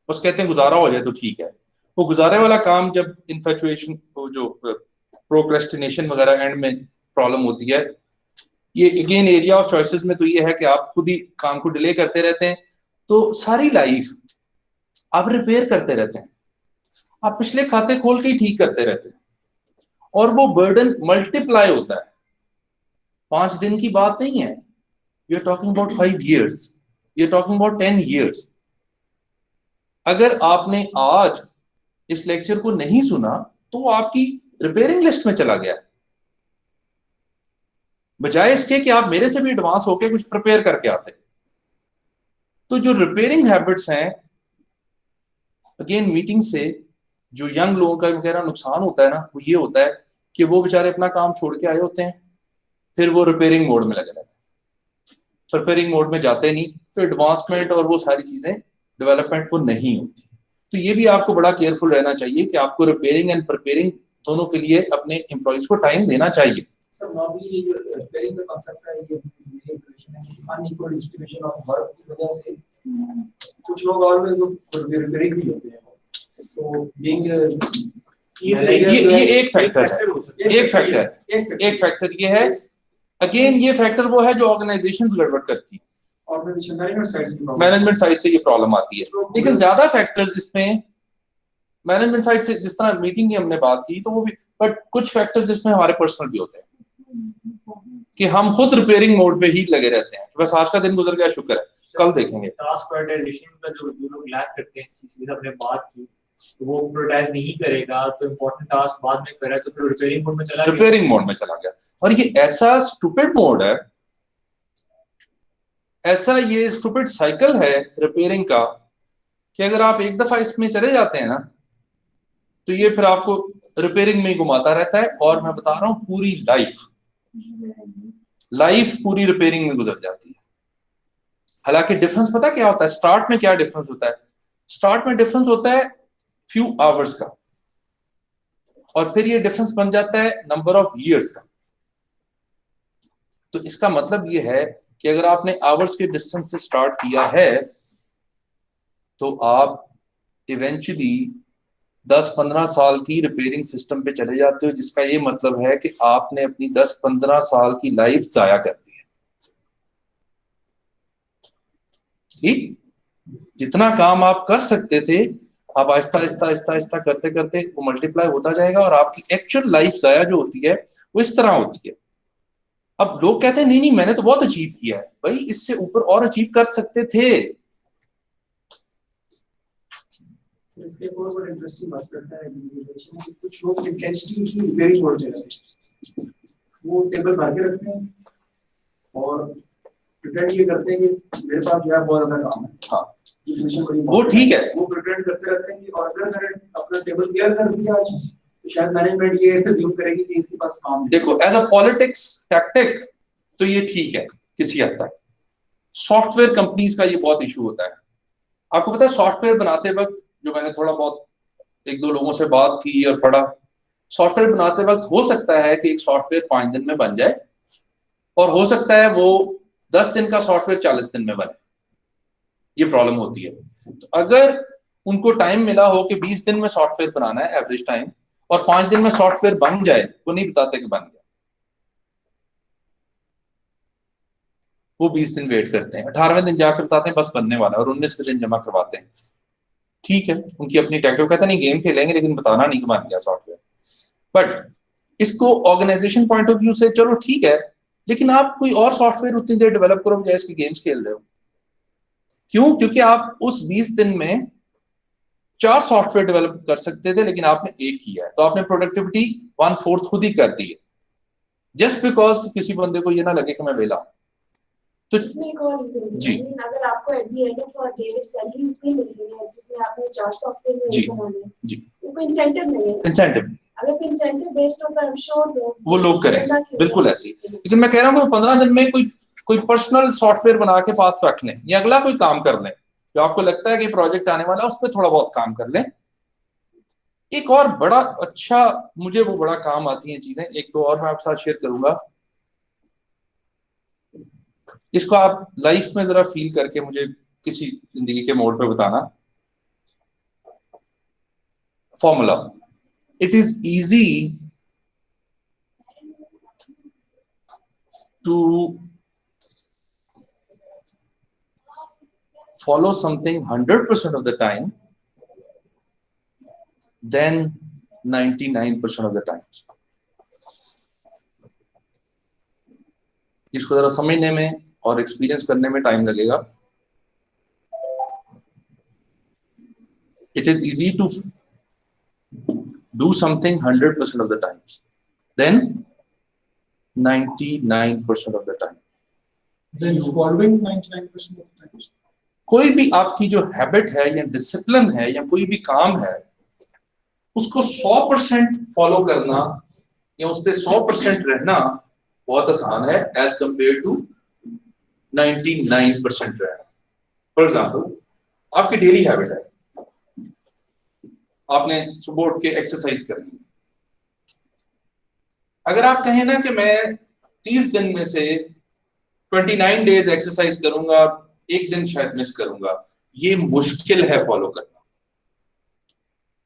बस कहते हैं गुजारा हो जाए तो ठीक है। वो गुजारे वाला काम, जब इन्फेचुएशन, जो प्रोक्रेस्टिनेशन वगैरह एंड में प्रॉब्लम होती है, ये अगेन एरिया ऑफ चॉइसेस में तो ये है कि आप खुद ही काम को डिले करते रहते हैं। तो सारी लाइफ आप रिपेयर करते रहते हैं, आप पिछले खाते खोल के ही ठीक करते रहते हैं, और वो बर्डन मल्टीप्लाई होता है। 5 दिन की बात नहीं है, you are talking about 5 years, you are talking about 10 years। अगर आपने आज इस लेक्चर को नहीं सुना तो वो आपकी रिपेयरिंग लिस्ट में चला गया, बजाय इसके कि आप मेरे से भी एडवांस होके कुछ प्रिपेयर करके आते। तो जो रिपेयरिंग हैबिट्स हैं, अगेन मीटिंग से जो यंग लोगों का वगैरह नुकसान होता है ना, वो ये होता है कि वो बेचारे अपना काम छोड़ के आए होते हैं, फिर वो रिपेयरिंग मोड में लगे रहते हैं। प्रिपेयरिंग मोड में जाते नहीं तो एडवांसमेंट और वो सारी चीजें, डेवलपमेंट वो नहीं होती। तो ये भी आपको बड़ा केयरफुल रहना चाहिए कि आपको रिपेयरिंग एंड प्रिपेयरिंग दोनों के लिए अपने एम्प्लॉइज को टाइम देना चाहिए। सर नॉर्मली ये जो रिपेयरिंग का कांसेप्ट है, ये अनइक्वल डिस्ट्रीब्यूशन ऑफ वर्क की वजह से कुछ लोग और भी जो रिपेयरिंग भी होते हैं, तो बीइंग ये एक फैक्टर है। एक फैक्टर ये है, अगेन ये फैक्टर वो है जो ऑर्गेनाइजेशंस गड़बड़ करती है, ऑर्गेनाइजेशन मैनेजमेंट साइड से ये प्रॉब्लम आती है। लेकिन ज्यादा फैक्टर्स इसमें मैनेजमेंट साइड से, जिस तरह मीटिंग की हमने बात की, तो वो भी, बट कुछ फैक्टर्स इसमें हमारे पर्सनल भी होते हैं कि हम खुद रिपेयरिंग मोड पे ही लगे रहते हैं कि बस आज का दिन गुजर गया, शुक्र है, कल देखेंगे। टास्क प्रायोरिटाइजेशन का जो लोग लैक करते हैं, इस चीज हमने बात की, तो वो प्रायोरिटाइज नहीं करेगा तो इंपॉर्टेंट टास्क बाद में करे तो फिर रिपेयरिंग मोड में चला गया। रिपेयरिंग मोड में चला गया, और ये ऐसा स्टूपिड मोड है, ऐसा ये स्टूपिड साइकिल है रिपेयरिंग का, कि अगर आप एक दफा इसमें चले जाते हैं ना, तो ये फिर आपको रिपेयरिंग में ही घुमाता रहता है। और मैं बता रहा हूं, पूरी लाइफ पूरी रिपेयरिंग में गुजर जाती है। हालांकि डिफरेंस पता क्या होता है? स्टार्ट में क्या डिफरेंस होता है? स्टार्ट में डिफरेंस होता है फ्यू आवर्स का, और फिर ये डिफरेंस बन जाता है नंबर ऑफ ईयर्स का। तो इसका मतलब ये है कि अगर आपने आवर्स के डिस्टेंस से स्टार्ट किया है, तो आप इवेंचुअली 10-15 साल की रिपेयरिंग सिस्टम पे चले जाते हो, जिसका ये मतलब है कि आपने अपनी 10-15 साल की लाइफ जाया कर दी है। ठीक, जितना काम आप कर सकते थे, आप आहिस्ता आहिस्ता आहिस्ता आहिस्ता करते करते वो मल्टीप्लाई होता जाएगा, और आपकी एक्चुअल लाइफ जाया जो होती है वो इस तरह होती है। अब लोग कहते हैं नहीं नहीं मैंने तो बहुत अचीव किया है। भाई, इससे ऊपर और अचीव कर सकते थे। इसके और बड़ा इंटरेस्टिंग एस्पेक्ट है एग्रीगेशन में, कुछ लोग इंटेंशनली रिपेयरिंग मोड में रहते हैं, वो टेबल भर के रखते हैं और प्रिटेंड ये करते हैं कि मेरे पास जो है बहुत ज्यादा काम है। हाँ, सिचुएशन बड़ी वो ठीक है। वो प्रिपेयर करते रहते हैं कि और अगर मैंने अपना टेबल क्लियर कर दिया आज तो शायद मैनेजमेंट ये अज्यूम करेगी कि इसके पास काम नहीं। देखो एज अ पॉलिटिक्स टैक्टिक तो ये ठीक है किसी हद तक। सॉफ्टवेयर कंपनीज का ये बहुत इशू होता है। आपको पता है सॉफ्टवेयर बनाते वक्त, जो मैंने थोड़ा बहुत एक दो लोगों से बात की और पढ़ा, सॉफ्टवेयर बनाते वक्त हो सकता है कि एक सॉफ्टवेयर 5 दिन में बन जाए और हो सकता है वो 10 दिन का सॉफ्टवेयर 40 दिन में बने। ये प्रॉब्लम होती है। तो अगर उनको टाइम मिला हो कि 20 दिन में सॉफ्टवेयर बनाना है एवरेज टाइम, और 5 दिन में सॉफ्टवेयर बन जाए, वो नहीं बताते कि बन गया। वो 20 दिन वेट करते हैं, 18वें दिन जाकर बताते हैं बस बनने वाला है, और 19वें दिन जमा करवाते हैं। ठीक है, उनकी अपनी टैक्टिक। कहता नहीं गेम खेलेंगे लेकिन बताना नहीं कि बन गया सॉफ्टवेयर। बट इसको ऑर्गेनाइजेशन पॉइंट ऑफ व्यू से चलो ठीक है, लेकिन आप कोई और सॉफ्टवेयर उतनी देर डेवलप करो बजाय इसके गेम्स खेल रहे हो। क्यों? क्योंकि आप उस 20 दिन में 4 सॉफ्टवेयर डेवलप कर सकते थे, लेकिन आपने एक किया है, तो आपने प्रोडक्टिविटी 1/4 खुद ही कर दी है, जस्ट बिकॉज किसी बंदे को ये ना लगे कि मैं वेला। तो इसमें एक और रीजन जी। है, अगर आपको at the end of day salary उतनी मिल रही है जिसमें आपने 4 सॉफ्टवेयर जी। बनाने हैं, जी, वो इंसेंटिव नहीं है। इंसेंटिव अगर इंसेंटिव बेस्ड होता है, आई एम श्योर वो लोग करेंगे, बिल्कुल ऐसे ही। लेकिन मैं कह रहा हूँ कि 15 दिन में कोई पर्सनल सॉफ्टवेयर बना के पास रख लें, या अगला कोई काम कर लें जो आपको लगता है कि प्रोजेक्ट आने वाला है, उस पर थोड़ा बहुत काम कर लें। एक और बड़ा अच्छा, मुझे वो बड़ा काम आती हैं चीजें, एक दो और मैं आपके साथ शेयर करूंगा। इसको आप लाइफ में जरा फील करके मुझे किसी जिंदगी के मोड़ पे बताना। Formula, it is easy to follow something 100% of the time than 99% of the times. इसको जरा समझने में और एक्सपीरियंस करने में टाइम लगेगा। It is easy to do something 100% of the times then 99% of the time. Then following 99% of times. कोई भी आपकी जो हैबिट है या डिसिप्लिन है या कोई भी काम है, उसको 100% फॉलो करना या उस पर 100% रहना बहुत आसान है एज कंपेयर टू 99% रहना। फॉर एग्जाम्पल, आपकी डेली हैबिट है, आपने सुबह उठ के एक्सरसाइज करनी। अगर आप कहें ना कि मैं 30 दिन में से 29 डेज एक्सरसाइज करूंगा, एक दिन शायद मिस करूंगा, ये मुश्किल है फॉलो करना।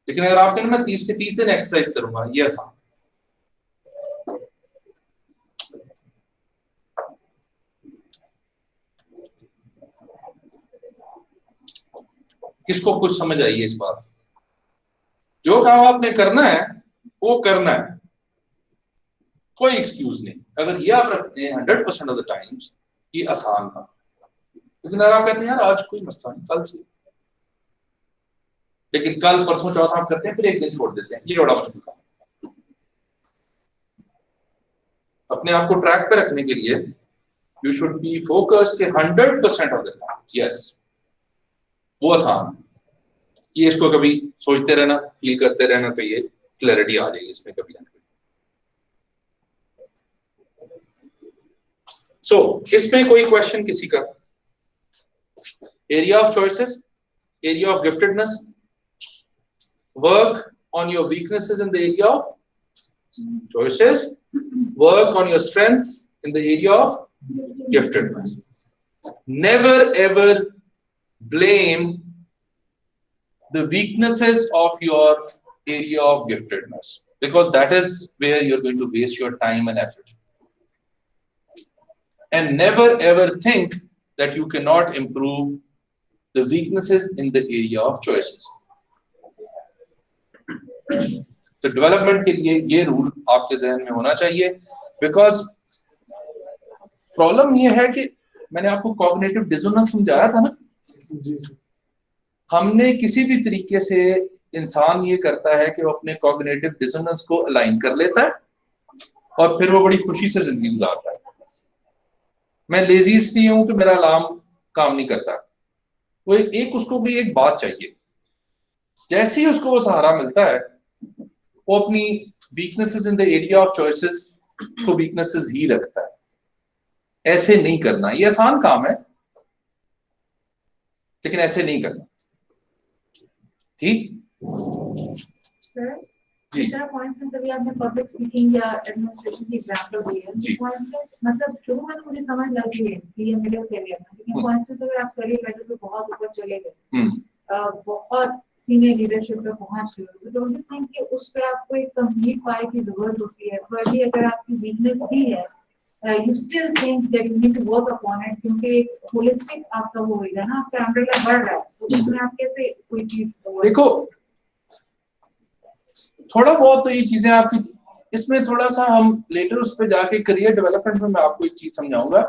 लेकिन अगर आप कहें मैं 30 के 30 दिन एक्सरसाइज करूंगा, ये आसान। किसको कुछ समझ आई है इस बात? जो काम आपने करना है वो करना है, कोई एक्सक्यूज नहीं। अगर ये आप रखते हैं 100% ऑफ द टाइम्स, ये आसान था। लेकिन अगर आप कहते हैं यार आज कोई मसला नहीं, कल से, लेकिन कल परसों चौथा आप करते हैं, फिर एक दिन छोड़ देते हैं, ये बड़ा मुश्किल काम। अपने आप को ट्रैक पे रखने के लिए यू शुड बी फोकस्ड के 100% ऑफ द टाइम। यस, वो आसान। ये इसको कभी सोचते रहना, फील करते रहना, तो ये क्लैरिटी आ जाएगी इसमें कभी ना कभी। सो इसमें कोई क्वेश्चन किसी का? Area of choices, area of giftedness, work on your weaknesses in the area of choices, work on your strengths in the area of giftedness. Never ever blame the weaknesses of your area of giftedness, because that is where you're going to waste your time and effort. And never ever think that you cannot improve the weaknesses in the area of choices. तो development के लिए ये rule आपके जहन में होना चाहिए, because problem ये है कि मैंने आपको कॉग्निटिव डिसोनेंस समझाया था ना। हमने किसी भी तरीके से, इंसान ये करता है कि वो अपने कॉग्निटिव डिसोनेंस को अलाइन कर लेता है और फिर वो बड़ी खुशी से जिंदगी गुजारता है। मैं लेजी इसलिए हूं कि मेरा अलार्म काम नहीं करता, वो एक उसको भी एक बात चाहिए, जैसे ही उसको वो सहारा मिलता है वो अपनी weaknesses in the area of choices को वीकनेसेस ही रखता है। ऐसे नहीं करना, ये आसान काम है लेकिन ऐसे नहीं करना, ठीक? सर जी। तीसरा पॉइंट में सभी आपने पब्लिक स्पीकिंग या एडमिनिस्ट्रेशन की एग्जांपल दी है। जी। पॉइंट्स में मतलब शुरू में तो मुझे समझ लगी है इसकी ये मिडिल करियर में, लेकिन पॉइंट्स में अगर आप करियर लेवल पे बहुत ऊपर चले गए, बहुत सीनियर लीडरशिप पे पहुंच गए, तो डोंट यू थिंक कि उस पे आपको एक कंप्लीट पाई की जरूरत होती है? प्रोबेबली अगर आपकी वीकनेस भी है, you still think that you need to work upon it, क्योंकि एक होलिस्टिक आपका वो होगा ना, आपका अम्ब्रेला बढ़ रहा है, तो उसमें आप कैसे कोई चीज देखो थोड़ा बहुत तो ये चीजें आपकी, इसमें थोड़ा सा हम लेटर उस पर जाके करियर डेवलपमेंट में मैं आपको एक चीज समझाऊंगा,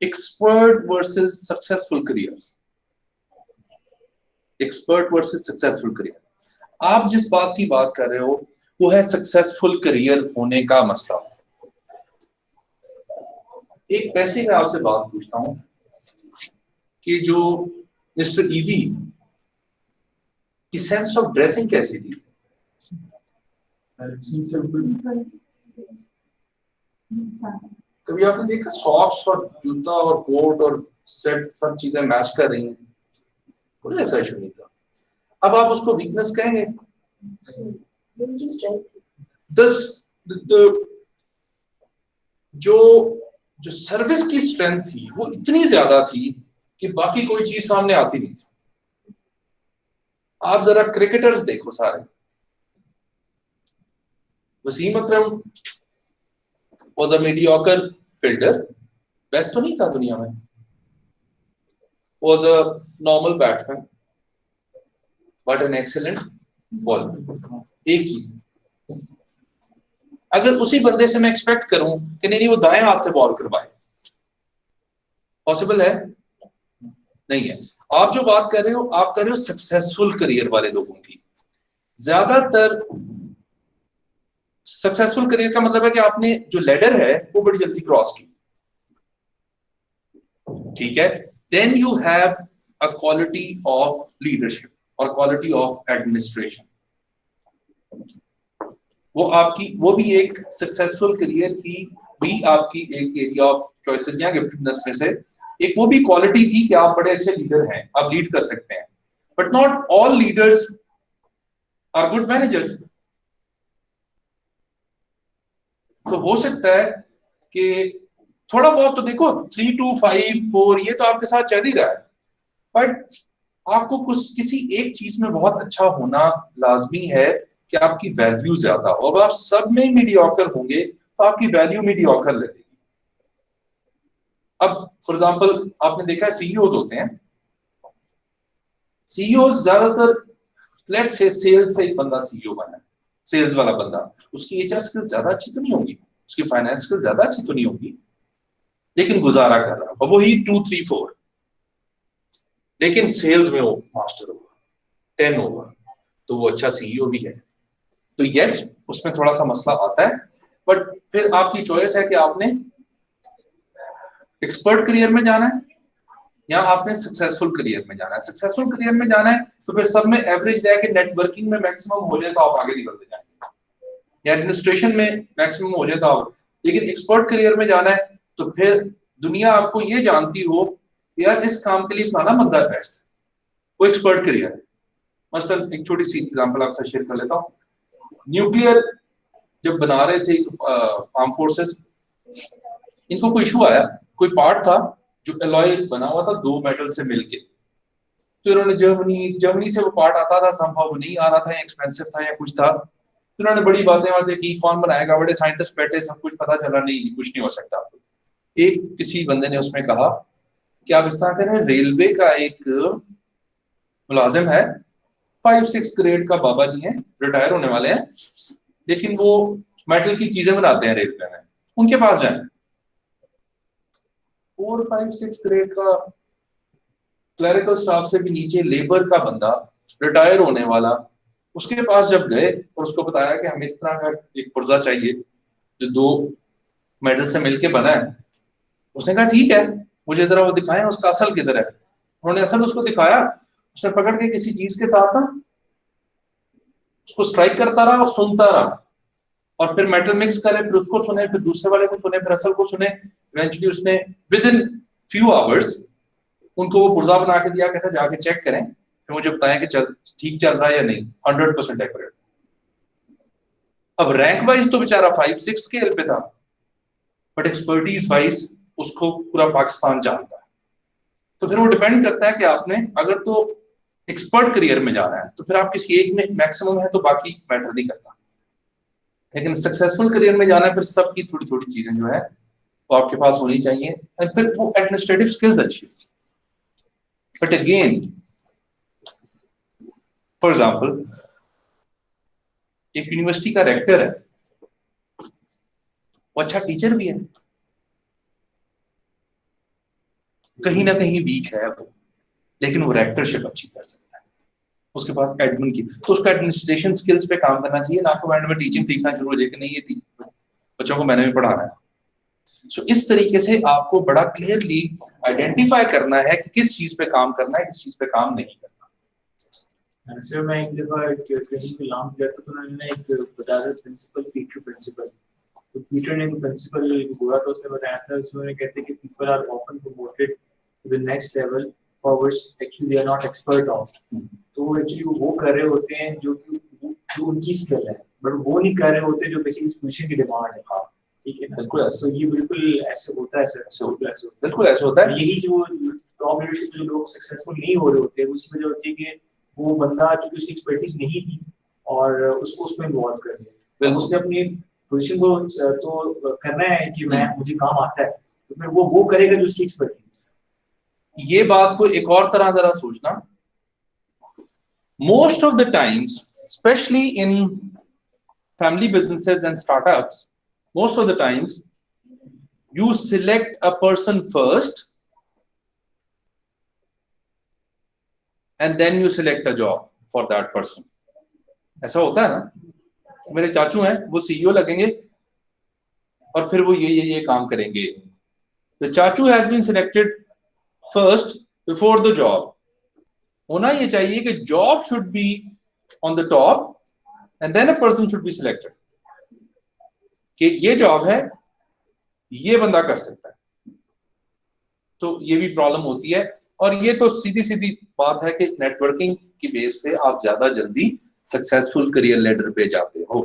expert versus successful careers. Expert versus successful career, आप जिस बात की बात कर रहे हो वो है सक्सेसफुल करियर होने का मसला। एक वैसे मैं आपसे बात पूछता हूं कि जो मिस्टर ईदी की सेंस ऑफ ड्रेसिंग कैसी थी? कभी आपने देखा सॉक्स और जूता और कोट और सेट सब चीजें मैच कर रही हैं? कोई ऐसा इशू नहीं था। अब आप उसको वीकनेस कहेंगे? उनकी strength थी। जो सर्विस की स्ट्रेंथ थी वो इतनी ज्यादा थी कि बाकी कोई चीज सामने आती नहीं थी। आप जरा क्रिकेटर्स देखो सारे, वसीम अकरम was a mediocre fielder, best तो नहीं था दुनिया में, was a normal batsman but an excellent bowler। एक चीज, अगर उसी बंदे से मैं एक्सपेक्ट करूं कि नहीं वो दाएं हाथ से बॉल करवाए, पॉसिबल है? नहीं है। आप जो बात कर रहे हो, आप कर रहे हो सक्सेसफुल करियर वाले लोगों की। ज्यादातर सक्सेसफुल करियर का मतलब है कि आपने जो लेडर है वो बड़ी जल्दी क्रॉस की, ठीक है? Then you have a quality of leadership और क्वालिटी ऑफ एडमिनिस्ट्रेशन। वो भी एक सक्सेसफुल करियर की भी आपकी एक एरिया ऑफ चॉइसेस या गिफ्टेडनेस में से एक वो भी क्वालिटी थी कि आप बड़े अच्छे लीडर हैं, आप लीड कर सकते हैं। But not all leaders are good managers. तो हो सकता है कि थोड़ा बहुत तो देखो 3 2 5 4 ये तो आपके साथ चल ही रहा है, बट आपको कुछ किसी एक चीज में बहुत अच्छा होना लाजमी है कि आपकी वैल्यू ज्यादा हो। अब आप सब में मीडियोकर होंगे तो आपकी वैल्यू मीडियोकर लगेगी। अब फॉर एग्जांपल आपने देखा है सीईओज होते हैं, सीईओज ज्यादातर लेट्स से सेल्स से एक बंदा सीईओ बना है, सेल्स वाला बंदा, उसकी एचआर स्किल्स ज्यादा अच्छी तो नहीं होगी, उसकी फाइनेंस स्किल्स ज्यादा अच्छी तो नहीं होगी, लेकिन गुजारा कर रहा है, वही 2 3 4, लेकिन सेल्स में वो मास्टर होगा, 10 होगा, तो वो अच्छा सीईओ भी है। तो यस उसमें थोड़ा सा मसला आता है, बट फिर आपकी चॉइस है कि आपने एक्सपर्ट करियर में जाना है या आपने सक्सेसफुल करियर में जाना है। सक्सेसफुल करियर में जाना है तो फिर सब में एवरेज रह के नेटवर्किंग में मैक्सिमम हो जाए तो आप आगे निकलते जाएंगे, या एडमिनिस्ट्रेशन में मैक्सिमम हो जाए तो आप, लेकिन एक्सपर्ट करियर में जाना है तो फिर दुनिया आपको ये जानती हो यार इस काम के लिए फलाना बंदा बेस्ट, वो एक्सपर्ट करियर है। मसलन एक छोटी सी एग्जांपल आपसे शेयर कर लेता हूँ। न्यूक्लियर जब बना रहे थे आर्म फोर्सेस, इनको कोई इशू आया, कोई पार्ट था जो एलॉय बना हुआ था 2 मेटल से मिलके, तो इन्होंने जर्मनी से वो पार्ट आता था, संभव वो नहीं आ रहा था, एक्सपेंसिव था या कुछ था, तो इन्होंने बड़ी बातें की कौन बनाएगा, बड़े साइंटिस्ट बैठे, सब कुछ पता चला नहीं कुछ नहीं हो सकता। एक किसी बंदे ने उसमें कहा कि आप इस तरह करें, रेलवे का एक मुलाजिम है, 5-6 ग्रेड का बाबा जी हैं, रिटायर होने वाले हैं, लेकिन वो मेटल की चीजें बनाते हैं रेलवे में, उनके पास जाएं। 4-5-6 ग्रेड का क्लरिकल स्टाफ से भी नीचे लेबर का बंदा रिटायर होने वाला, उसके पास जब गए और उसको बताया कि हमें इस तरह का एक पुर्जा चाहिए जो 2 मेटल से मिलके बना है, उसने कहा ठीक है मुझे जरा वो दिखाएं उसका असल किधर है। उन्होंने असल उसको दिखाया, उसने पकड़ के किसी चीज के साथ ना उसको स्ट्राइक करता रहा और सुनता रहा, और फिर मेटल मिक्स करे, फिर उसको सुने, फिर दूसरे वाले को सुने, फिर असल को सुने। इवेंचुअली उसने विद इन फ्यू आवर्स उनको वो पुर्जा बना के दिया, कहता जाके चेक करें, फिर मुझे बताएं कि ठीक चल रहा है या नहीं। 100% एक्यूरेट। अब रैंक वाइज तो बेचारा 5-6 स्केल पे था, बट एक्सपर्टीज वाइज उसको पूरा पाकिस्तान जानता है। तो फिर वो डिपेंड करता है कि आपने अगर तो एक्सपर्ट करियर में जाना है तो फिर आप किसी एक में मैक्सिमम है तो बाकी मैटर नहीं करता, लेकिन सक्सेसफुल करियर में जाना है फिर सबकी थोड़ी थोड़ी चीजें जो है वो आपके पास होनी चाहिए, और फिर वो एडमिनिस्ट्रेटिव स्किल्स अच्छी। बट अगेन फॉर एग्जांपल एक यूनिवर्सिटी का रेक्टर है, वो अच्छा टीचर भी है, कहीं ना कहीं वीक है वो, लेकिन वो रेक्टरशिप अच्छी कर सकता है, उसके पास एडमिन की, तो उसका एडमिनिस्ट्रेशन स्किल्स पे काम करना चाहिए, ना तो में टीचिंग सीखना शुरू हो जाए कि नहीं ये बच्चों को मैंने भी पढ़ाना है। सो इस तरीके से आपको बड़ा क्लियरली आइडेंटिफाई करना है कि किस चीज पे काम करना है, किस चीज पे काम नहीं करना। सर मैं एक दफा ट्रेनिंग पे लॉन्च किया था, तो उन्होंने एक बताया प्रिंसिपल, पीटर प्रिंसिपल। तो पीटर ने प्रिंसिपल बोला तो उसने बताया था, उसमें कहते हैं कि people are often promoted to the next level for which actually they are not expert of. तो वो एक्चुअली वो कर रहे होते हैं जो उनकी स्किल है, बट वो नहीं कर रहे होते जो बेसिकली पोजीशन की डिमांड है। ठीक है ना? बिल्कुल ऐसे, तो ये बिल्कुल ऐसे होता है सर, ऐसे होता है, बिल्कुल ऐसे होता है। यही जो टॉप लीडरशिप जो लोग सक्सेसफुल नहीं हो रहे होते, उसकी वजह होती है कि वो बंदा चूंकि उसकी एक्सपर्टीज नहीं थी और उसको उसमें इन्वॉल्व कर दिया, उसने अपनी पोजीशन को तो करना है कि मैं मुझे काम आता है, तो फिर वो करेगा जो उसकी एक्सपर्टीज। ये बात को एक और तरह जरा सोचना, most of the times specially in family businesses and startups, most of the times you select a person first and then you select a job for that person. ऐसा होता है ना? मेरे चाचू हैं, वो सीईओ लगेंगे और फिर वो ये काम करेंगे। The चाचू has been selected first before the job. होना ये चाहिए कि job should be on the top and then a person should be selected. कि ये जॉब है, ये बंदा कर सकता है, तो ये भी प्रॉब्लम होती है। और ये तो सीधी सीधी बात है कि नेटवर्किंग की बेस पे आप ज्यादा जल्दी सक्सेसफुल करियर लेडर पे जाते हो,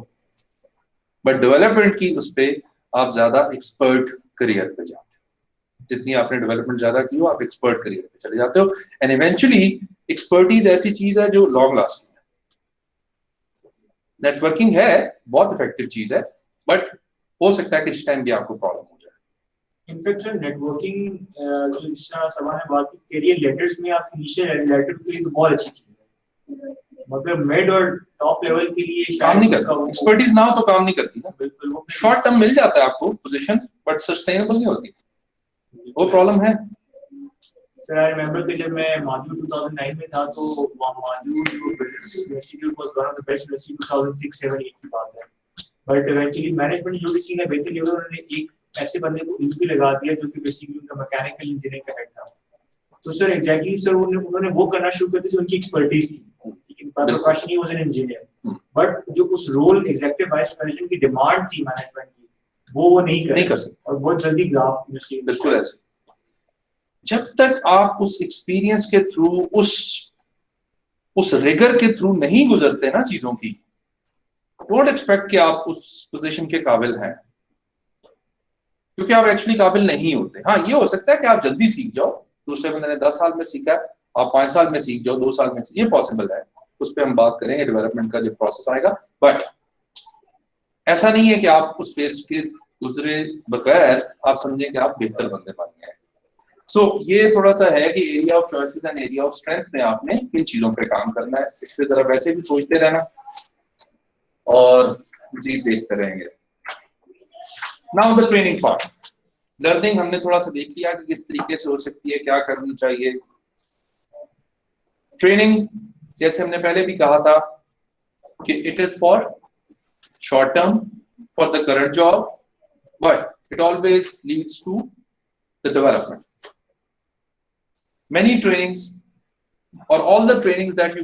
बट डेवलपमेंट की उस पे आप ज्यादा एक्सपर्ट करियर पे जाते हो। जितनी आपने डेवलपमेंट ज्यादा की हो, आप एक्सपर्ट करियर पे चले जाते हो, एंड इवेंचुअली एक्सपर्टीज ऐसी चीज है जो लॉन्ग लास्टिंग है। नेटवर्किंग है बहुत इफेक्टिव चीज है, बट हो सकता है किसी टाइम भी आपको प्रॉब्लम हो जाए। इनफैक्ट सर नेटवर्किंग जो जिस तरह सवाल है बात की करियर लेटर्स में, आप इनिशियल लेटर के लिए तो बहुत अच्छी चीज है, मगर मिड और टॉप लेवल के लिए काम नहीं करता, एक्सपर्टीज ना हो तो काम नहीं करती ना। बिल्कुल, वो शॉर्ट टर्म मिल जाता है आपको पोजीशंस, बट सस्टेनेबल नहीं होती, वो प्रॉब्लम है। सर आई रिमेंबर कि जब मैं माजू 2009 में था, तो Maju institute was one of the best university 2006-7-8 की बात है, बट इवेंचुअली मैनेजमेंट जो किसी ने बेहतर लिया, उन्होंने एक ऐसे बंदे को इंटरव्यू लगा दिया जो कि बेसिकली उनका मैकेनिकल इंजीनियरिंग का हेड था। तो सर एग्जैक्टली सर उन्होंने वो करना शुरू कर दिया जो उनकी एक्सपर्टीज थी, लेकिन by profession he was an engineer, but जो उस रोल एग्जीक्यूटिव वाइस प्रेसिडेंट की डिमांड थी मैनेजमेंट की, वो नहीं कर सकते, और बहुत जल्दी ग्राफ इंडस्ट्री। बिल्कुल ऐसे, जब तक आप उस एक्सपीरियंस के थ्रू, उस रिगर के थ्रू नहीं गुजरते ना चीजों की, डोंट एक्सपेक्ट कि आप उस पोजीशन के काबिल हैं, क्योंकि आप एक्चुअली काबिल नहीं होते। हाँ, ये हो सकता है कि आप जल्दी सीख जाओ, दूसरे बंदे ने 10 साल में सीखा है, आप 5 साल में सीख जाओ, 2 साल में, ये पॉसिबल है, उस पर हम बात करेंगे डेवलपमेंट का जो प्रोसेस आएगा। बट ऐसा नहीं है कि आप उस फेज के गुजरे बगैर आप समझें कि आप बेहतर बंदे बन गए। सो ये थोड़ा सा है कि area of choices and area of strength में आपने किन चीजों पे काम करना है, इसके तरफ वैसे भी सोचते रहना और जी देखते रहेंगे। Now the training part, learning हमने थोड़ा सा देख लिया कि किस तरीके से हो सकती है, क्या करनी चाहिए। ट्रेनिंग जैसे हमने पहले भी कहा था कि it is for short term, for the current job, but it always leads to the development. many trainings or all the trainings that you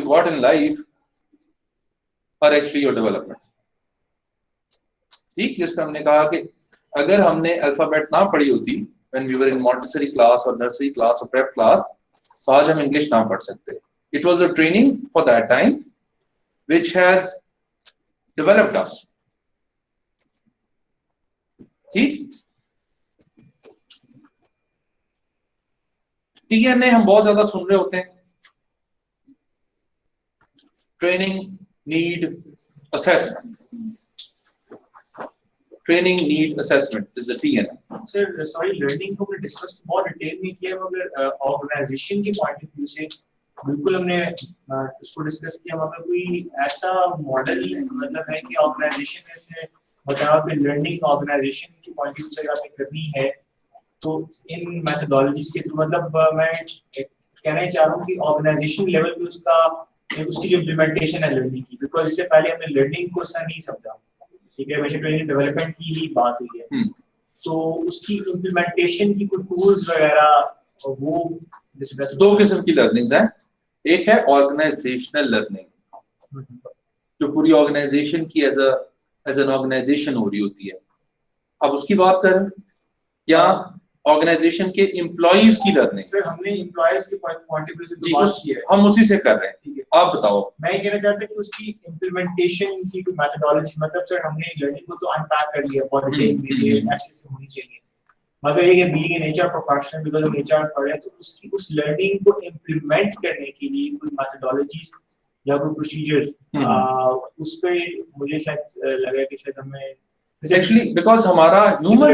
got in life are actually your development. ठीक, जिसमें हमने कहा कि अगर हमने alphabet ना पढ़ी होती when we were in Montessori class or nursery class or prep class, तो आज हम इंग्लिश ना पढ़ सकते. It was a training for that time which has developed us. ठीक, TNA हम बहुत ज्यादा सुन रहे होते हैं. Training need assessment. Training need assessment is the TNA. Sir sorry, learning को हमने डिस्कस बहुत डिटेल में किया, मगर ऑर्गेनाइजेशन के पॉइंट ऑफ व्यू से बिल्कुल हमने इसको डिस्कस किया, मगर कोई ऐसा मॉडल मतलब है कि ऑर्गेनाइजेशन में बताया कि लर्निंग ऑर्गेनाइजेशन की पॉइंट ऑफ व्यू से आपने करनी है, तो इन मेथोडोलॉजीज के थ्रू, मतलब मैं कहना चाह रहा हूँ कि ऑर्गेनाइजेशन लेवल पे उसकी जो इम्प्लीमेंटेशन है लर्निंग की, बिकॉज इससे पहले हमने लर्निंग को ऐसा नहीं समझा. ठीक है, वैसे ट्रेनिंग डेवलपमेंट की ही बात हुई है, तो उसकी इम्प्लीमेंटेशन की कुछ टूल्स वगैरह वो डिस्कस. दो किस्म की लर्निंग्स हैं. एक है ऑर्गेनाइजेशनल लर्निंग, जो पूरी ऑर्गेनाइजेशन की एज एन ऑर्गेनाइजेशन हो रही होती है. अब उसकी बात करें, या ऑर्गेनाइजेशन के एम्प्लॉइज की लर्निंग. सर हमने एम्प्लॉयज के पॉइंट ऑफ व्यू से जी, बात की है, हम उसी से कर रहे हैं. ठीक है. आप बताओ. मैं ये कहना चाहता हूं कि उसकी इम्प्लीमेंटेशन की मेथोडोलॉजी, मतलब सर हमने लर्निंग को तो अनपैक कर लिया पॉजिटिव में ये ऐसे होनी चाहिए, मगर ये being an HR professional, because हम एचआर पढ़ रहे हैं, तो उसकी उस लर्निंग को इम्प्लीमेंट करने के लिए कोई मेथोडोलॉजीज या कोई प्रोसीजर्स उस पे मुझे शायद लगा कि शायद हमें एक्चुअली बिकॉज हमारा ह्यूमन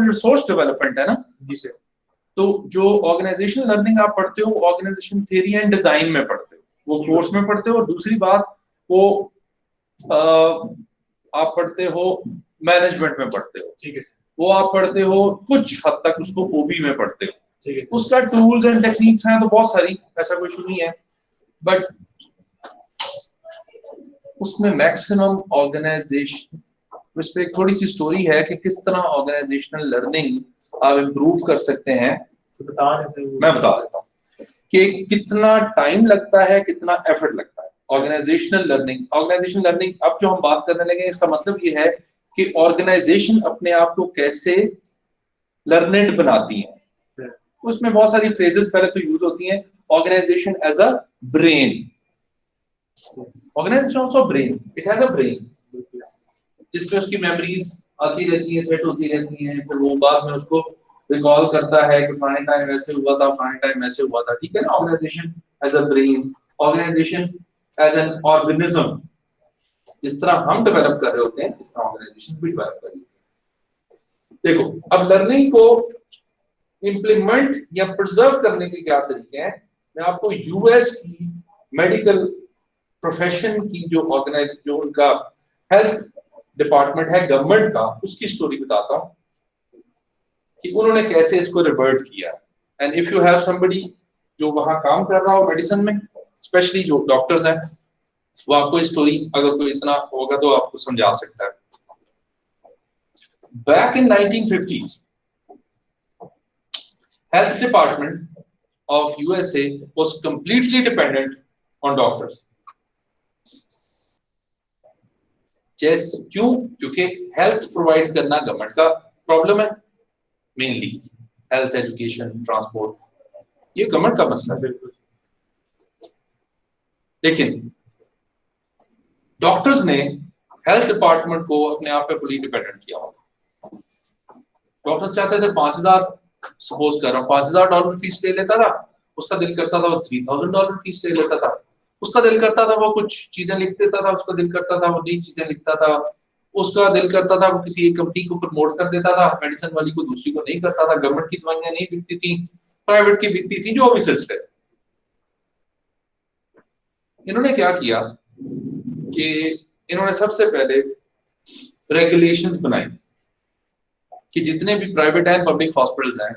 रिसोर्स डेवलपमेंट है ना. जी सर. तो जो ऑर्गेनाइजेशनल लर्निंग आप पढ़ते हो, ऑर्गेनाइजेशन थ्योरी एंड डिजाइन में पढ़ते हो, वो कोर्स में पढ़ते हो. और दूसरी बात वो आप पढ़ते हो मैनेजमेंट में पढ़ते हो. ठीक है. वो आप पढ़ते हो कुछ हद तक उसको ओबी में पढ़ते हो. ठीक है. उसका टूल्स एंड टेक्निक्स हैं तो बहुत सारी, ऐसा कोई इशू नहीं है, बट उसमें मैक्सिमम ऑर्गेनाइजेशन, उस पर थोड़ी सी स्टोरी है कि किस तरह ऑर्गेनाइजेशनल लर्निंग आप इम्प्रूव कर सकते हैं. मैं बता देता हूँ कि कितना टाइम लगता है, कितना एफर्ट लगता है ऑर्गेनाइजेशनल लर्निंग. अब जो हम बात करने लगे, इसका मतलब ये है कि ऑर्गेनाइजेशन अपने आप को कैसे लर्नेड बनाती है. उसमें बहुत सारी फ्रेजेस पहले तो यूज होती हैं. Organization as a brain. Organization also brain. It has a brain. जिसमें उसकी मेमोरीज आती रहती हैं, सेट होती रहती हैं, फिर वो बाद में उसको रिकॉल करता है कि फलाने टाइम ऐसे हुआ था, फलाने टाइम ऐसे हुआ था. ठीक है ना. Organization as a brain, organization as an organism. जिस तरह हम डेवलप कर रहे होते हैं, इस तरह ऑर्गेनाइजेशन भी डेवलप कर रही है. देखो, अब लर्निंग को इम्प्लीमेंट या प्रिजर्व करने के क्या तरीके हैं. मैं आपको यूएस की मेडिकल प्रोफेशन की जो उनका हेल्थ डिपार्टमेंट है गवर्नमेंट का, उसकी स्टोरी बताता हूं कि उन्होंने कैसे इसको रिवर्ट किया. And if you have somebody जो वहां काम कर रहा हो मेडिसिन में, स्पेशली जो डॉक्टर्स हैं, वो आपको इस स्टोरी अगर कोई इतना होगा तो आपको समझा सकता है. Back in 1950s, health department of USA was completely dependent on doctors. जैसे क्यों? क्योंकि हेल्थ प्रोवाइड करना गवर्नमेंट का प्रॉब्लम है, मेनली हेल्थ, एजुकेशन, ट्रांसपोर्ट, ये गवर्नमेंट का मसला है. बिल्कुल. लेकिन डॉक्टर्स ने हेल्थ डिपार्टमेंट को अपने आप पे फुली डिपेंडेंट किया होगा. डॉक्टर्स चाहते थे 5,000, सपोज कर रहा हूँ, $5,000 फीस ले लेता था. उसका दिल करता था वो $3,000 फीस ले लेता था. उसका दिल करता था वो कुछ चीजें लिख देता था, उसका दिल करता था वो नई चीजें लिखता था, उसका दिल करता था वो किसी एक कंपनी को प्रमोट कर देता था, मेडिसिन वाली को दूसरी को नहीं करता था. गवर्नमेंट की दवाइयां नहीं बिकती थी, प्राइवेट की बिकती थी, जो भी सिलसिले. इन्होंने क्या किया कि इन्होंने सबसे पहले रेगुलेशंस बनाई कि जितने भी प्राइवेट एंड पब्लिक हॉस्पिटल्स हैं,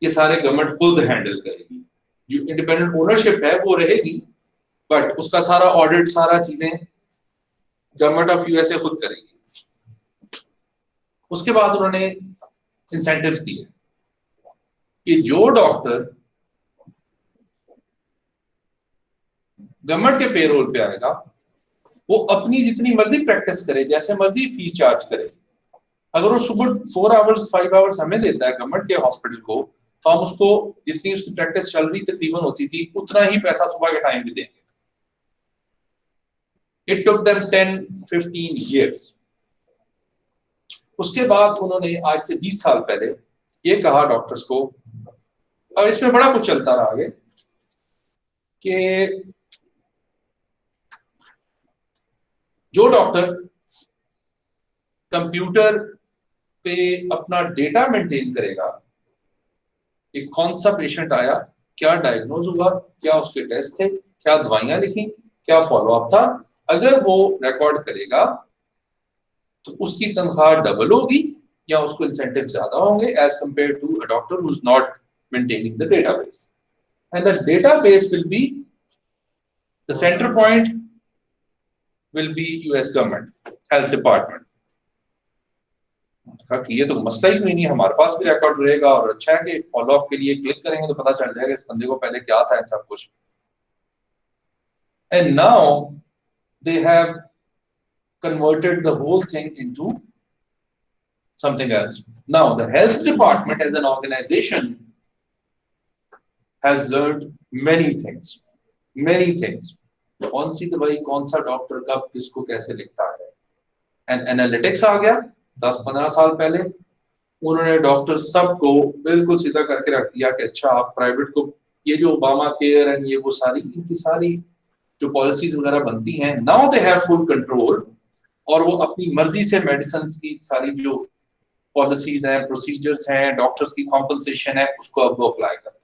ये सारे गवर्नमेंट खुद हैंडल करेगी. जो इंडिपेंडेंट ओनरशिप है वो रहेगी, बट उसका सारा ऑडिट, सारा चीजें गवर्नमेंट ऑफ यूएसए खुद करेगी. उसके बाद उन्होंने इंसेंटिव्स दिए कि जो डॉक्टर गवर्नमेंट के पेरोल पे आएगा वो अपनी जितनी मर्जी प्रैक्टिस करे, जैसे मर्जी फीस चार्ज करे। अगर वो सुबह 4 आवर्स 5 आवर्स हमें देता है गवर्नमेंट के हॉस्पिटल को, तो हम उसको जितनी उसकी प्रैक्टिस चल रही तकरीबन होती थी उतना ही पैसा सुबह के टाइम भी देंगे। It took them 10-15 years। उसके बाद उन्होंने आज से 20 साल पहले ये कहा डॉक्टर्स को, और इसमें बड़ा कुछ चलता रहा आगे, कि जो डॉक्टर कंप्यूटर पे अपना डेटा मेंटेन करेगा, एक कौन सा पेशेंट आया, क्या डायग्नोज हुआ, क्या उसके टेस्ट थे, क्या दवाइयां लिखी, क्या फॉलोअप था, अगर वो रिकॉर्ड करेगा तो उसकी तनख्वाह डबल होगी या उसको इंसेंटिव ज्यादा होंगे as compare to a doctor who is not maintaining the database. And the database will be the centre point will be US government health department। कहा कि ये तो मसला ही कोई नहीं, हमारे पास भी रिकॉर्ड रहेगा और अच्छा है कि फॉलो अप के लिए क्लिक करेंगे तो पता चल जाएगा इस बंदे को पहले क्या था, इन सब कुछ। And now they have converted the whole thing into something else। Now the health department as an organization has learned many things। कौन सी दवाई कौन सा डॉक्टर कब किसको कैसे लिखता है, एंड एनालिटिक्स आ गया 10-15 साल पहले। उन्होंने डॉक्टर सबको बिल्कुल सीधा करके रख दिया कि अच्छा आप प्राइवेट को, ये जो ओबामा केयर एंड ये वो सारी इनकी सारी जो पॉलिसीज वगैरह बनती हैं, now they have full control, और वो अपनी मर्जी से मेडिसिन की सारी जो पॉलिसीज हैं, प्रोसीजर्स हैं, डॉक्टर्स की कॉम्पनसेशन है, उसको अब वो अप्लाई करते हैं।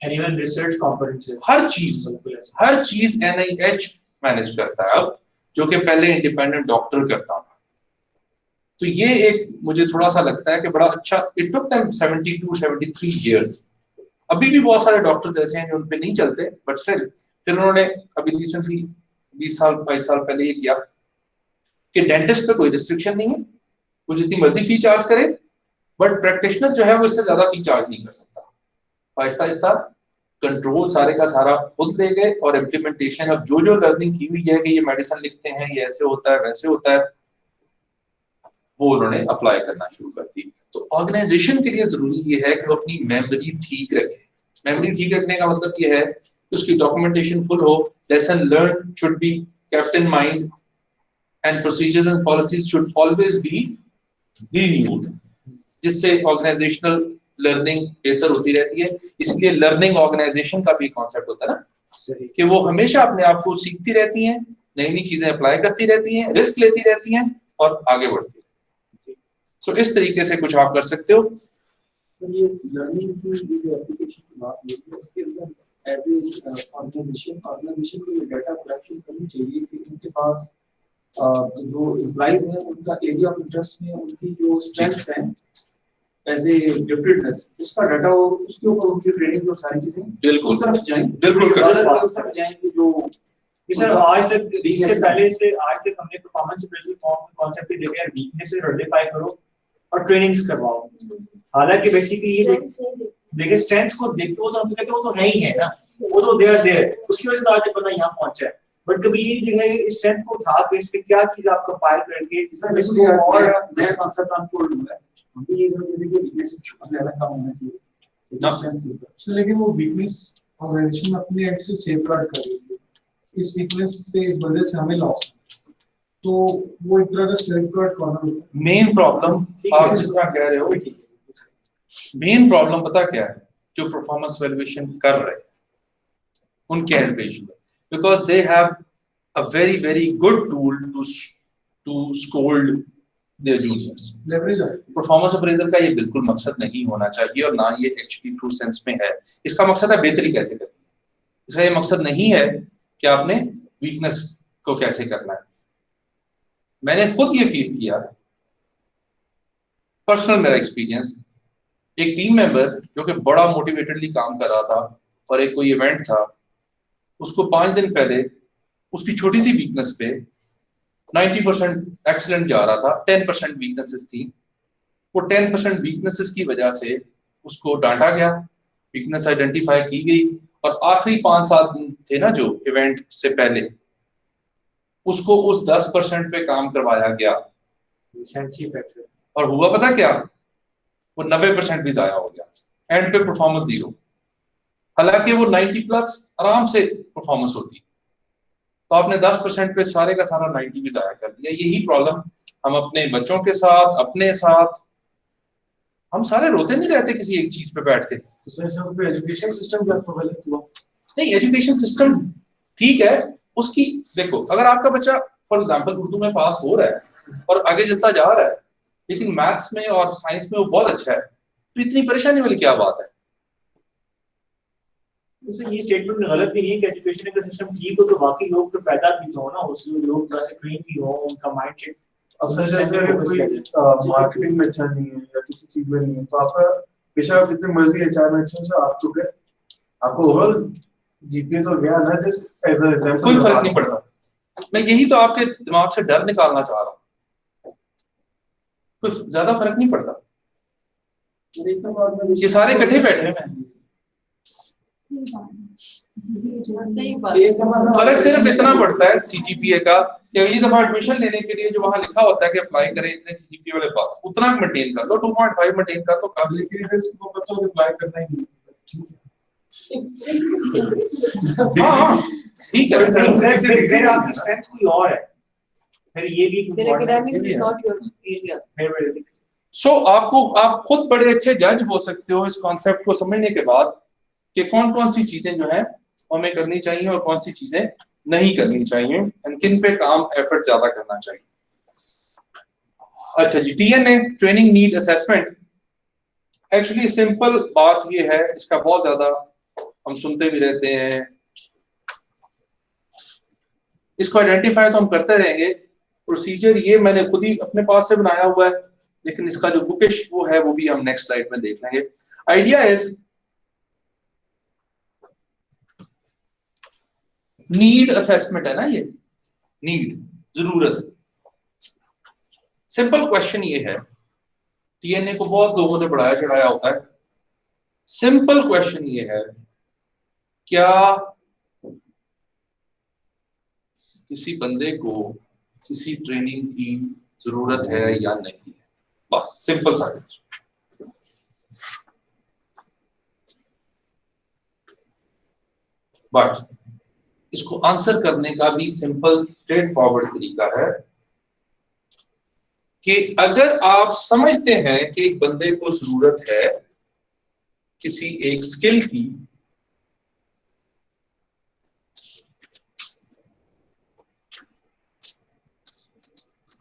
And even research competencies, हर चीज NIH मैनेज करता है अब, जो कि पहले इंडिपेंडेंट डॉक्टर करता था। तो ये एक मुझे थोड़ा सा लगता है कि बड़ा अच्छा, इट टुक देम 72-73 years। अभी भी बहुत सारे डॉक्टर्स ऐसे हैं जो उन पे नहीं चलते, बट स्टिल फिर उन्होंने अभी रिसेंटली 20-22 साल पहले ये किया कि डेंटिस्ट पे कोई रिस्ट्रिक्शन नहीं है, वो जितनी मर्जी फी चार्ज करे, बट प्रैक्टिशनर जो है वो इससे ज्यादा फी चार्ज नहीं कर सकता। आहिस्ता आहिस्ता कंट्रोल सारे का सारा खुद ले गए, और इम्प्लीमेंटेशन अब जो जो लर्निंग की हुई है कि ये मेडिसिन लिखते हैं, ये ऐसे होता है वैसे होता है, वो उन्होंने अप्लाई करना शुरू कर दी। तो ऑर्गेनाइजेशन के लिए जरूरी ये है कि वो अपनी मेमोरी ठीक रखे। मेमोरी ठीक रखने का मतलब ये है कि उसकी डॉक्यूमेंटेशन फुल हो, lesson learn should be kept in mind, and procedures and policies should always be renewed, जिससे ऑर्गेनाइजेशनल लर्निंग बेहतर होती रहती है। इसलिए लर्निंग ऑर्गेनाइजेशन का भी कॉन्सेप्ट होता है ना, कि वो हमेशा अपने आप को सीखती रहती हैं, नई नई चीजें अप्लाई करती रहती हैं, रिस्क लेती रहती हैं और आगे बढ़ती हैं। सो इस तरीके से कुछ आप कर सकते हो। तो ये लर्निंग की जो एप्लीकेशन की बात हुई है, इसके अंदर एज ए ऑर्गेनाइजेशन को ये डाटा कलेक्शन करनी चाहिए कि उनके पास जो एम्प्लॉइज हैं उनका एरिया ऑफ इंटरेस्ट में उनकी जो स्ट्रेंथ्स हैं एज ए गिफ्टेडनेस, उसका डाटा हो, उसके ऊपर उनकी ट्रेनिंग और सारी चीजें बिल्कुल उस तरफ जाएं, बिल्कुल उस तरफ जाएं कि जो सर आज तक इससे पहले से आज तक हमने परफॉर्मेंस अप्रेजल फॉर्म कॉन्सेप्ट ही देखे हैं, वीकनेसेस आइडेंटिफाई करो और ट्रेनिंग्स करवाओ। हालांकि बेसिकली ये देखिए स्ट्रेंथ्स को देखते हो तो हम कहते हो वो तो है ही है ना, वो तो देयर उसकी वजह से आज बंदा यहाँ पहुंचा है। बट कभी ये नहीं देखा कि इस स्ट्रेंथ को उठा के इस पे क्या चीज आप कंपाइल करके जिसमें और नया कांसेप्ट अनफोल्ड हुआ है, हम ये समझते हैं कि वीकनेसेस ज्यादा कम होना चाहिए स्ट्रेंथ्स के ऊपर। लेकिन वो वीकनेस ऑर्गेनाइजेशन अपने एंड से सेफगार्ड कर रही है, इस वीकनेस से इस वजह से हमें लॉस, तो वो एक तरह का सेफगार्ड कॉर्नर होता है। मेन प्रॉब्लम आप जिस तरह कह रहे हो, मेन प्रॉब्लम पता क्या है, जो परफॉर्मेंस वैल्यूएशन कर रहे हैं उनके education, because they have a very good tool to scold their juniors. Leverage है परफॉर्मेंस अप्रेजल का ये बिल्कुल मकसद नहीं होना चाहिए, और ना ये एक्चुअली ट्रू सेंस में है। इसका मकसद है बेहतरी कैसे करनी है, इसका ये मकसद नहीं है कि आपने वीकनेस को कैसे करना है। मैंने खुद ये फील किया, पर्सनल मेरा एक्सपीरियंस, एक टीम मेंबर जो कि बड़ा मोटिवेटेडली काम कर रहा था और एक कोई इवेंट था, उसको 5 दिन पहले उसकी छोटी सी वीकनेस पे 90% एक्सीलेंट जा रहा था, 10% वीकनेसेस थी, वो 10% वीकनेसेस की वजह से उसको डांटा गया, वीकनेस आइडेंटिफाई की गई, और आखिरी 5-7 दिन थे ना जो इवेंट से पहले, उसको उस 10% पे काम करवाया गया, Recency factor. और हुआ पता क्या, वो 90% भी जाया हो गया, एंड पे परफॉर्मेंस 0। हालांकि वो 90+ आराम से परफॉर्मेंस होती, तो आपने 10% पे सारे का सारा 90 भी जाया कर दिया। यही प्रॉब्लम हम अपने बच्चों के साथ, अपने साथ, हम सारे रोते नहीं रहते किसी एक चीज पे बैठ के। तो सर सब पे एजुकेशन सिस्टम का तो गलत हुआ। नहीं, एजुकेशन सिस्टम ठीक है, उसकी देखो, अगर आपका बच्चा फॉर एग्जांपल उर्दू में पास हो रहा है और आगे चलता जा रहा है, लेकिन मैथ्स में और साइंस में वो बहुत अच्छा है, तो इतनी परेशानी वाली क्या बात है? तो ये स्टेटमेंट गलत भी नहीं है कि एजुकेशन का सिस्टम ठीक हो तो बाकी लोग तो पैदा भी तो हो ना, उसमें लोग थोड़ा सा ट्रेन भी हो, उनका माइंडसेट अब सर जैसे अगर कोई मार्केटिंग में अच्छा नहीं है या किसी चीज में नहीं है, तो आपका बेशक आप जितने मर्जी एचआर में अच्छे हो, आप तो गए, आपको ओवरऑल जीपीए तो गया ना, जस्ट एज अ एग्जांपल कोई फर्क नहीं पड़ता। मैं यही तो आपके दिमाग से डर निकालना चाह रहा हूँ, कुछ ज्यादा फर्क नहीं पड़ता, ये सारे इकट्ठे बैठे हैं। सही बात। फर्क सिर्फ इतना पड़ता है सीजीपीए का कि अगली दफा एडमिशन लेने के लिए जो वहां लिखा होता है कि अप्लाई करें इतने सीजीपीए वाले पास, उतना मेंटेन कर लो, 2.5 मेंटेन कर लो, काफी। लेकिन फिर इसको पता हो अप्लाई करना ही नहीं। हाँ ठीक है, फिर आपकी स्ट्रेंथ कोई और है, फिर ये भी फिर academics is not your area. आप खुद बड़े अच्छे जज हो सकते हो इस कॉन्सेप्ट को समझने के बाद कि कौन कौन सी चीजें जो है हमें करनी चाहिए और कौन सी चीजें नहीं करनी चाहिए, और किन पे काम एफर्ट ज्यादा करना चाहिए। अच्छा जी, TNA training need assessment, actually simple बात ये है, इसका बहुत ज्यादा हम सुनते भी रहते हैं, इसको आइडेंटिफाई तो हम करते रहेंगे। प्रोसीजर ये मैंने खुद ही अपने पास से बनाया हुआ है, लेकिन इसका जो बुकिश वो है वो भी हम नेक्स्ट स्लाइड में देख लेंगे। आइडिया इज नीड असेसमेंट है ना, ये नीड जरूरत। सिंपल क्वेश्चन ये है, टीएनए को बहुत लोगों ने बढ़ाया चढ़ाया होता है। सिंपल क्वेश्चन ये है, क्या किसी बंदे को किसी ट्रेनिंग की जरूरत है या नहीं है? बस सिंपल सा। बट इसको आंसर करने का भी सिंपल स्ट्रेट फॉरवर्ड तरीका है कि अगर आप समझते हैं कि एक बंदे को जरूरत है किसी एक स्किल की,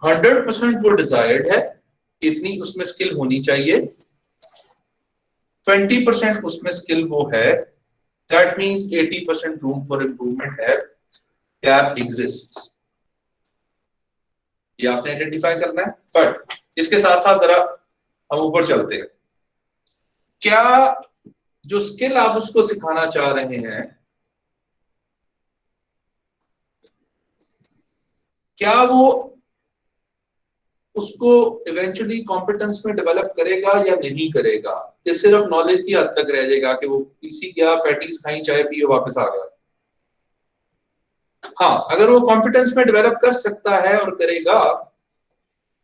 हंड्रेड % वो डिजायर्ड है, इतनी उसमें स्किल होनी चाहिए, 20% उसमें स्किल वो है, that means 80% room for improvement है, gap exists, ये आपने आइडेंटिफाई करना है। बट इसके साथ साथ जरा हम ऊपर चलते हैं, क्या जो स्किल आप उसको सिखाना चाह रहे हैं, क्या वो उसको इवेंचुअली कॉम्पिटेंस में डेवलप करेगा या नहीं करेगा? ये सिर्फ नॉलेज की हद तक रह जाएगा कि वो पीसी गया, पैटीज खाई, चाय पी, वापस आ गया। हाँ, अगर वो कॉम्पिटेंस में डेवलप कर सकता है और करेगा,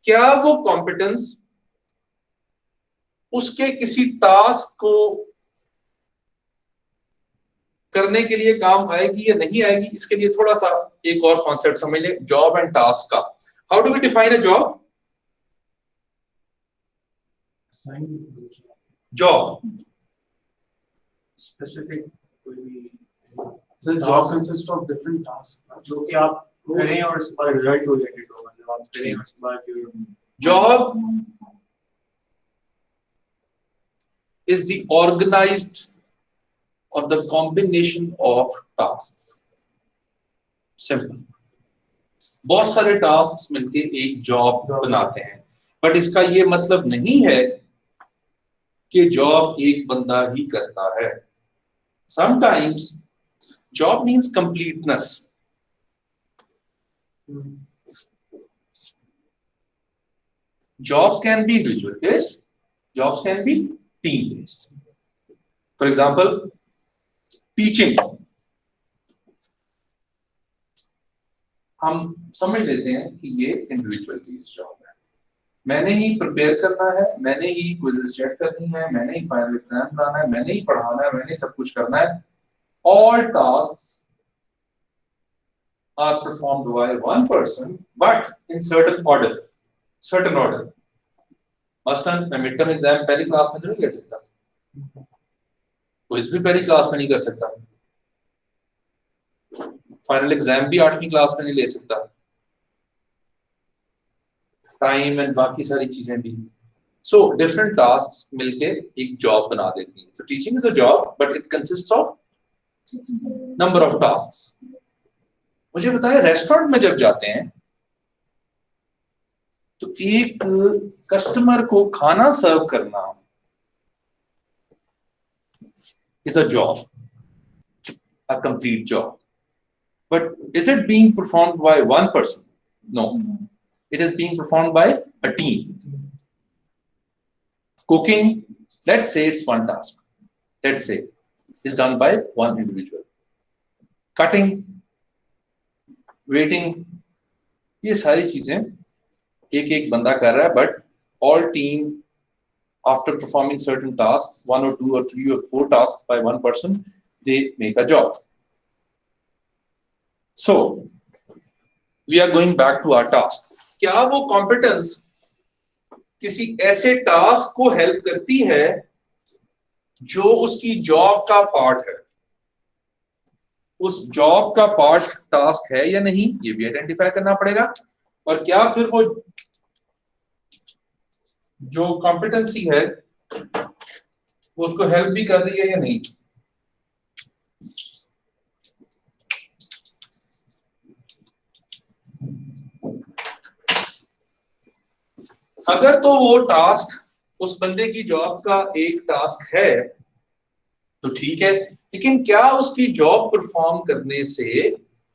क्या वो कॉम्पिटेंस उसके किसी टास्क को करने के लिए काम आएगी या नहीं आएगी? इसके लिए थोड़ा सा एक और कॉन्सेप्ट समझ लें, जॉब एंड टास्क का। How do we define a job? Job specific कोई भी sir job consist of different task जो कि आप करें और उसके बाद रिजल्ट ओरिएंटेड हो, मतलब आप करें और उसके बाद जो job is the organized or the combination of tasks. Simple. बहुत सारे टास्क मिलके एक जॉब बनाते हैं, बट इसका ये मतलब नहीं है कि जॉब एक बंदा ही करता है। Sometimes job means completeness. Jobs can be individual based, jobs can be team based. For example, teaching. हम समझ लेते हैं कि ये इंडिविजुअल चीज जॉब है, मैंने ही प्रिपेयर करना है, मैंने ही क्विज़ सेट करनी है, मैंने ही फाइनल एग्जाम बनाना है, मैंने ही पढ़ाना है, मैंने सब कुछ करना है. All tasks are performed by one person, but in certain order. Certain order. मसलन मैं मिड टर्म एग्जाम पहली क्लास में तो नहीं कर सकता, क्विज़ भी पहली क्लास में नहीं कर सकता, फाइनल एग्जाम भी 8वीं क्लास में नहीं ले सकता, टाइम एंड बाकी सारी चीजें भी. सो डिफरेंट टास्क्स मिलके एक जॉब बना देती हैं. So teaching is a job but it consists of number of tasks. मुझे बताया रेस्टोरेंट में जब जाते हैं तो एक कस्टमर को खाना सर्व करना is a job, a complete job. But is it being performed by one person? No. It is being performed by a team. Cooking, let's say it's one task. Let's say it's done by one individual. Cutting, waiting, ये सारी चीजें एक एक बंदा कर रहा है, but all team after performing certain tasks, 1 or 2 or 3 or 4 tasks by one person, they make a job. So we are going back to our task. क्या वो कॉम्पिटेंस किसी ऐसे टास्क को हेल्प करती है जो उसकी जॉब का पार्ट है? उस जॉब का पार्ट टास्क है या नहीं, ये भी आइडेंटिफाई करना पड़ेगा. और क्या फिर वो जो कॉम्पिटेंसी है वो उसको हेल्प भी कर रही है या नहीं. अगर तो वो टास्क उस बंदे की जॉब का एक टास्क है तो ठीक है, लेकिन क्या उसकी जॉब परफॉर्म करने से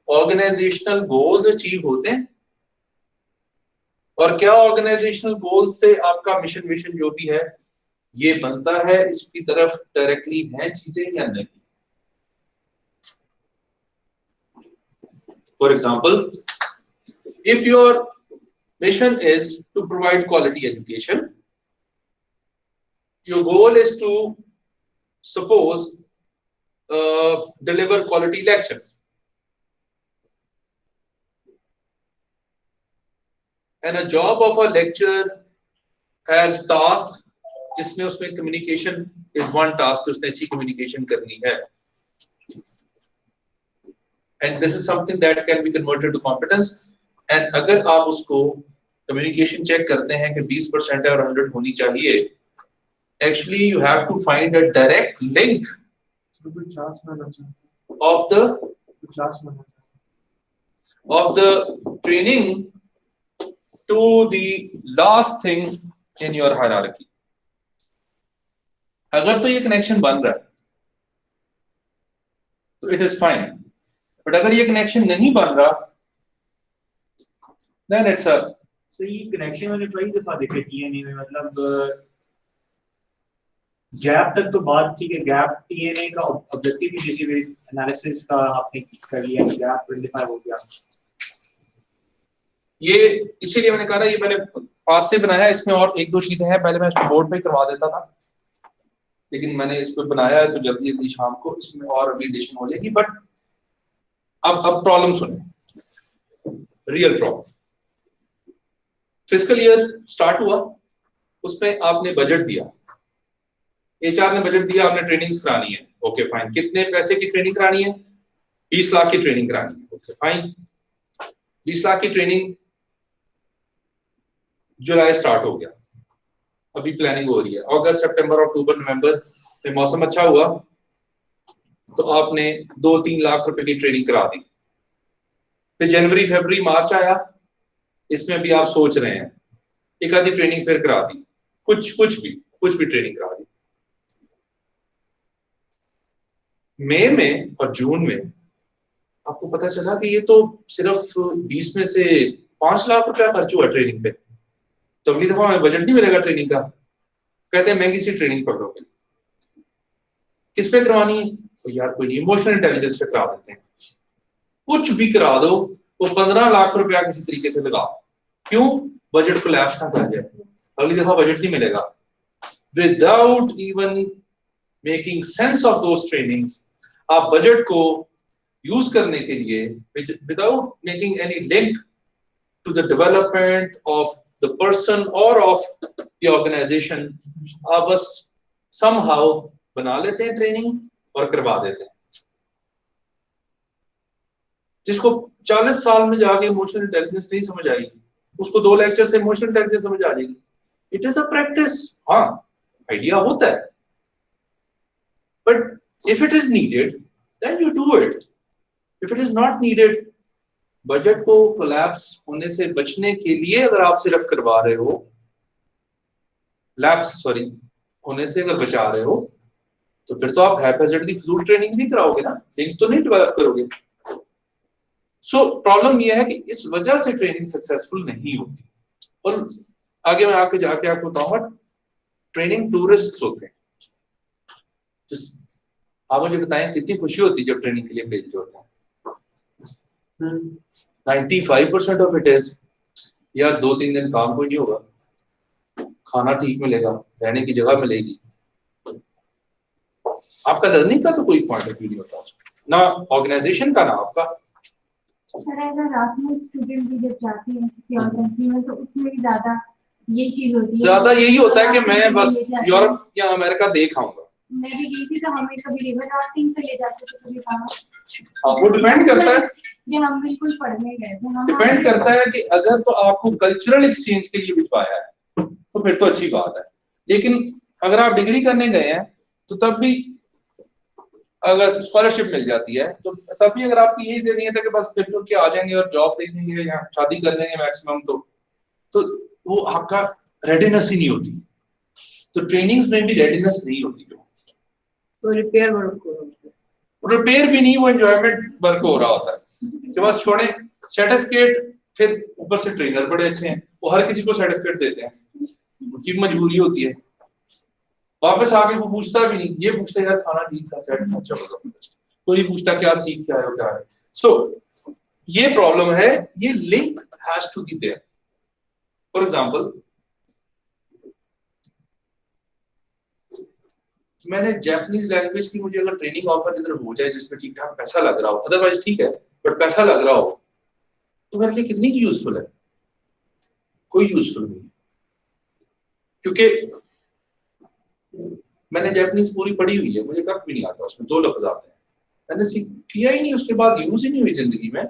ऑर्गेनाइजेशनल गोल्स अचीव होते हैं? और क्या ऑर्गेनाइजेशनल गोल्स से आपका मिशन विशन जो भी है ये बनता है, इसकी तरफ डायरेक्टली है चीजें या नहीं? For example, if your mission is to provide quality education, your goal is to suppose deliver quality lectures, and a job of a lecturer has task जिसमें उसमें communication is one task, उसने अच्छी communication करनी है, and this is something that can be converted to competence. And अगर आप उसको communication check करते हैं कि 20% है और 100 होनी चाहिए, actually you have to find a direct link of the training to the last thing in your hierarchy. अगर तो ये कनेक्शन बन रहा है तो इट इज फाइन, बट अगर ये कनेक्शन नहीं बन रहा then it's a So ये कनेक्शन मैंने कई दफा देखे टीएनए में, मतलब गैप तक तो बात ठीक है, गैप टीएनए का ऑब्जेक्टिव भी जैसे एनालिसिस का आपने कर लिया, गैप आइडेंटिफाई हो गया. ये इसीलिए मैंने कहा ना, ये मैंने पास से बनाया, इसमें और एक दो चीजें हैं, पहले मैं इसको बोर्ड पे करवा देता था, लेकिन मैंने इसको बनाया है तो जल्दी जल्दी शाम को इसमें और अभी एडिशन हो जाएगी. बट अब प्रॉब्लम सुने, real problem. Fiscal year start हुआ, उसमें आपने बजट दिया, एचआर ने बजट दिया, आपने ट्रेनिंग्स करानी है, ओके फाइन. कितने पैसे की ट्रेनिंग करानी है? 20 लाख की ट्रेनिंग करानी है, ओके फाइन. 20 लाख की ट्रेनिंग जुलाई स्टार्ट हो गया, अभी प्लानिंग हो रही है. अगस्त सितंबर अक्टूबर नवंबर में मौसम अच्छा हुआ तो आपने 2-3 लाख रुपए की ट्रेनिंग करा दी. फिर जनवरी फरवरी मार्च आया, इसमें भी आप सोच रहे हैं एक आधी ट्रेनिंग फिर करा दी, कुछ भी ट्रेनिंग करा दी. मई में और जून में आपको पता चला कि ये तो सिर्फ 20 में से 5 लाख रुपया खर्च हुआ ट्रेनिंग पे. तो अगली दफा हमें बजट नहीं मिलेगा ट्रेनिंग का, कहते हैं महंगी सी ट्रेनिंग पकड़ोगे। किस पे करवानी है? तो यार कोई इमोशनल इंटेलिजेंस पे करा देते हैं, कुछ भी करा दो, वो 15 लाख रुपया किसी तरीके से लगा, क्यों? बजट कोलैप्स ना कर जाए, अगली दफा बजट नहीं मिलेगा। Without even making sense of those trainings, आप बजट को यूज करने के लिए without making any link to the development of the person और ऑफ द ऑर्गेनाइजेशन, आप बस समहाउ बना लेते हैं ट्रेनिंग और करवा देते हैं। जिसको 40 साल में जाके इमोशनल इंटेलिजेंस नहीं समझ आएगी, उसको 2 लेक्चर से इमोशनल इंटेलिजेंस समझ आ जाएगी। इट इज अ प्रैक्टिस, हाँ आइडिया होता है, but if it is needed then you do it, if it is not needed, budget को कोलैप्स होने से बचने के लिए अगर आप सिर्फ करवा रहे हो, होने से अगर बचा रहे हो, तो फिर तो आप हैफेजर्डली फजूल ट्रेनिंग नहीं कराओगे ना, लिंक तो नहीं डेवलप करोगे। सो प्रॉब्लम यह है कि इस वजह से ट्रेनिंग सक्सेसफुल नहीं होती। और आगे मैं आके जाके आपको बताऊंगा, ट्रेनिंग टूरिस्ट्स होते हैं। आप मुझे बताएं कितनी खुशी होती है जब ट्रेनिंग के लिए भेजते होते हैं? 95% ऑफ इट इज यार 2-3 दिन काम कोई नहीं होगा, खाना ठीक मिलेगा, रहने की जगह मिलेगी, आपका लर्निंग का तो कोई पॉइंट ऑफ व्यू नहीं होता ना, ऑर्गेनाइजेशन का ना आपका। सर अगर राशनल स्टूडेंट भी जब जाते हैं किसी और कंट्री में तो उसमें भी ज्यादा ये चीज होती है, ज्यादा यही होता है कि मैं बस यूरोप या अमेरिका देख आऊंगा। मैं भी गई थी तो हमें कभी रिवर राफ्टिंग पे ले जाते थे, कभी कहाँ वो डिपेंड करता है, ये हम बिल्कुल पढ़ने गए थे, हम डिपेंड करता है कि अगर तो आपको कल्चरल एक्सचेंज के लिए भिजवाया है तो फिर तो अच्छी बात है, लेकिन अगर आप डिग्री करने गए हैं तो तब भी अगर स्कॉलरशिप मिल जाती है तो तब भी अगर आपकी यही जरूरत है कि बस बिल्कुल के आ जाएंगे और जॉब देख लेंगे या शादी कर लेंगे मैक्सिमम, तो वो आपका रेडीनेस ही नहीं होती। तो ट्रेनिंग्स में भी रेडीनेस नहीं होती, तो रिपेयर भी नहीं, वो एंजॉयमेंट वर्क हो रहा होता है कि बस छोड़े सर्टिफिकेट, फिर ऊपर से ट्रेनर बड़े अच्छे हैं, वो हर किसी को सर्टिफिकेट देते हैं, उनकी मजबूरी होती है। वापस आके वो पूछता भी नहीं, ये पूछता यार खाना ठीक था, सेट अच्छा होगा, कोई पूछता क्या सीख क्या है क्या है। सो ये प्रॉब्लम है, ये link has to be there. For example, मैंने जापानीज लैंग्वेज की मुझे अगर ट्रेनिंग ऑफर इधर हो जाए जिसमें ठीक ठाक पैसा लग रहा हो, अदरवाइज ठीक है बट पैसा लग रहा हो, तो मेरे लिए कितनी यूजफुल है? कोई यूजफुल नहीं, क्योंकि मैंने जापानीज पूरी पढ़ी हुई है, मुझे कब भी नहीं आता, उसमें 2 लफ्ज आते हैं, मैंने सीख किया ही नहीं, उसके बाद यूज ही नहीं हुई जिंदगी में।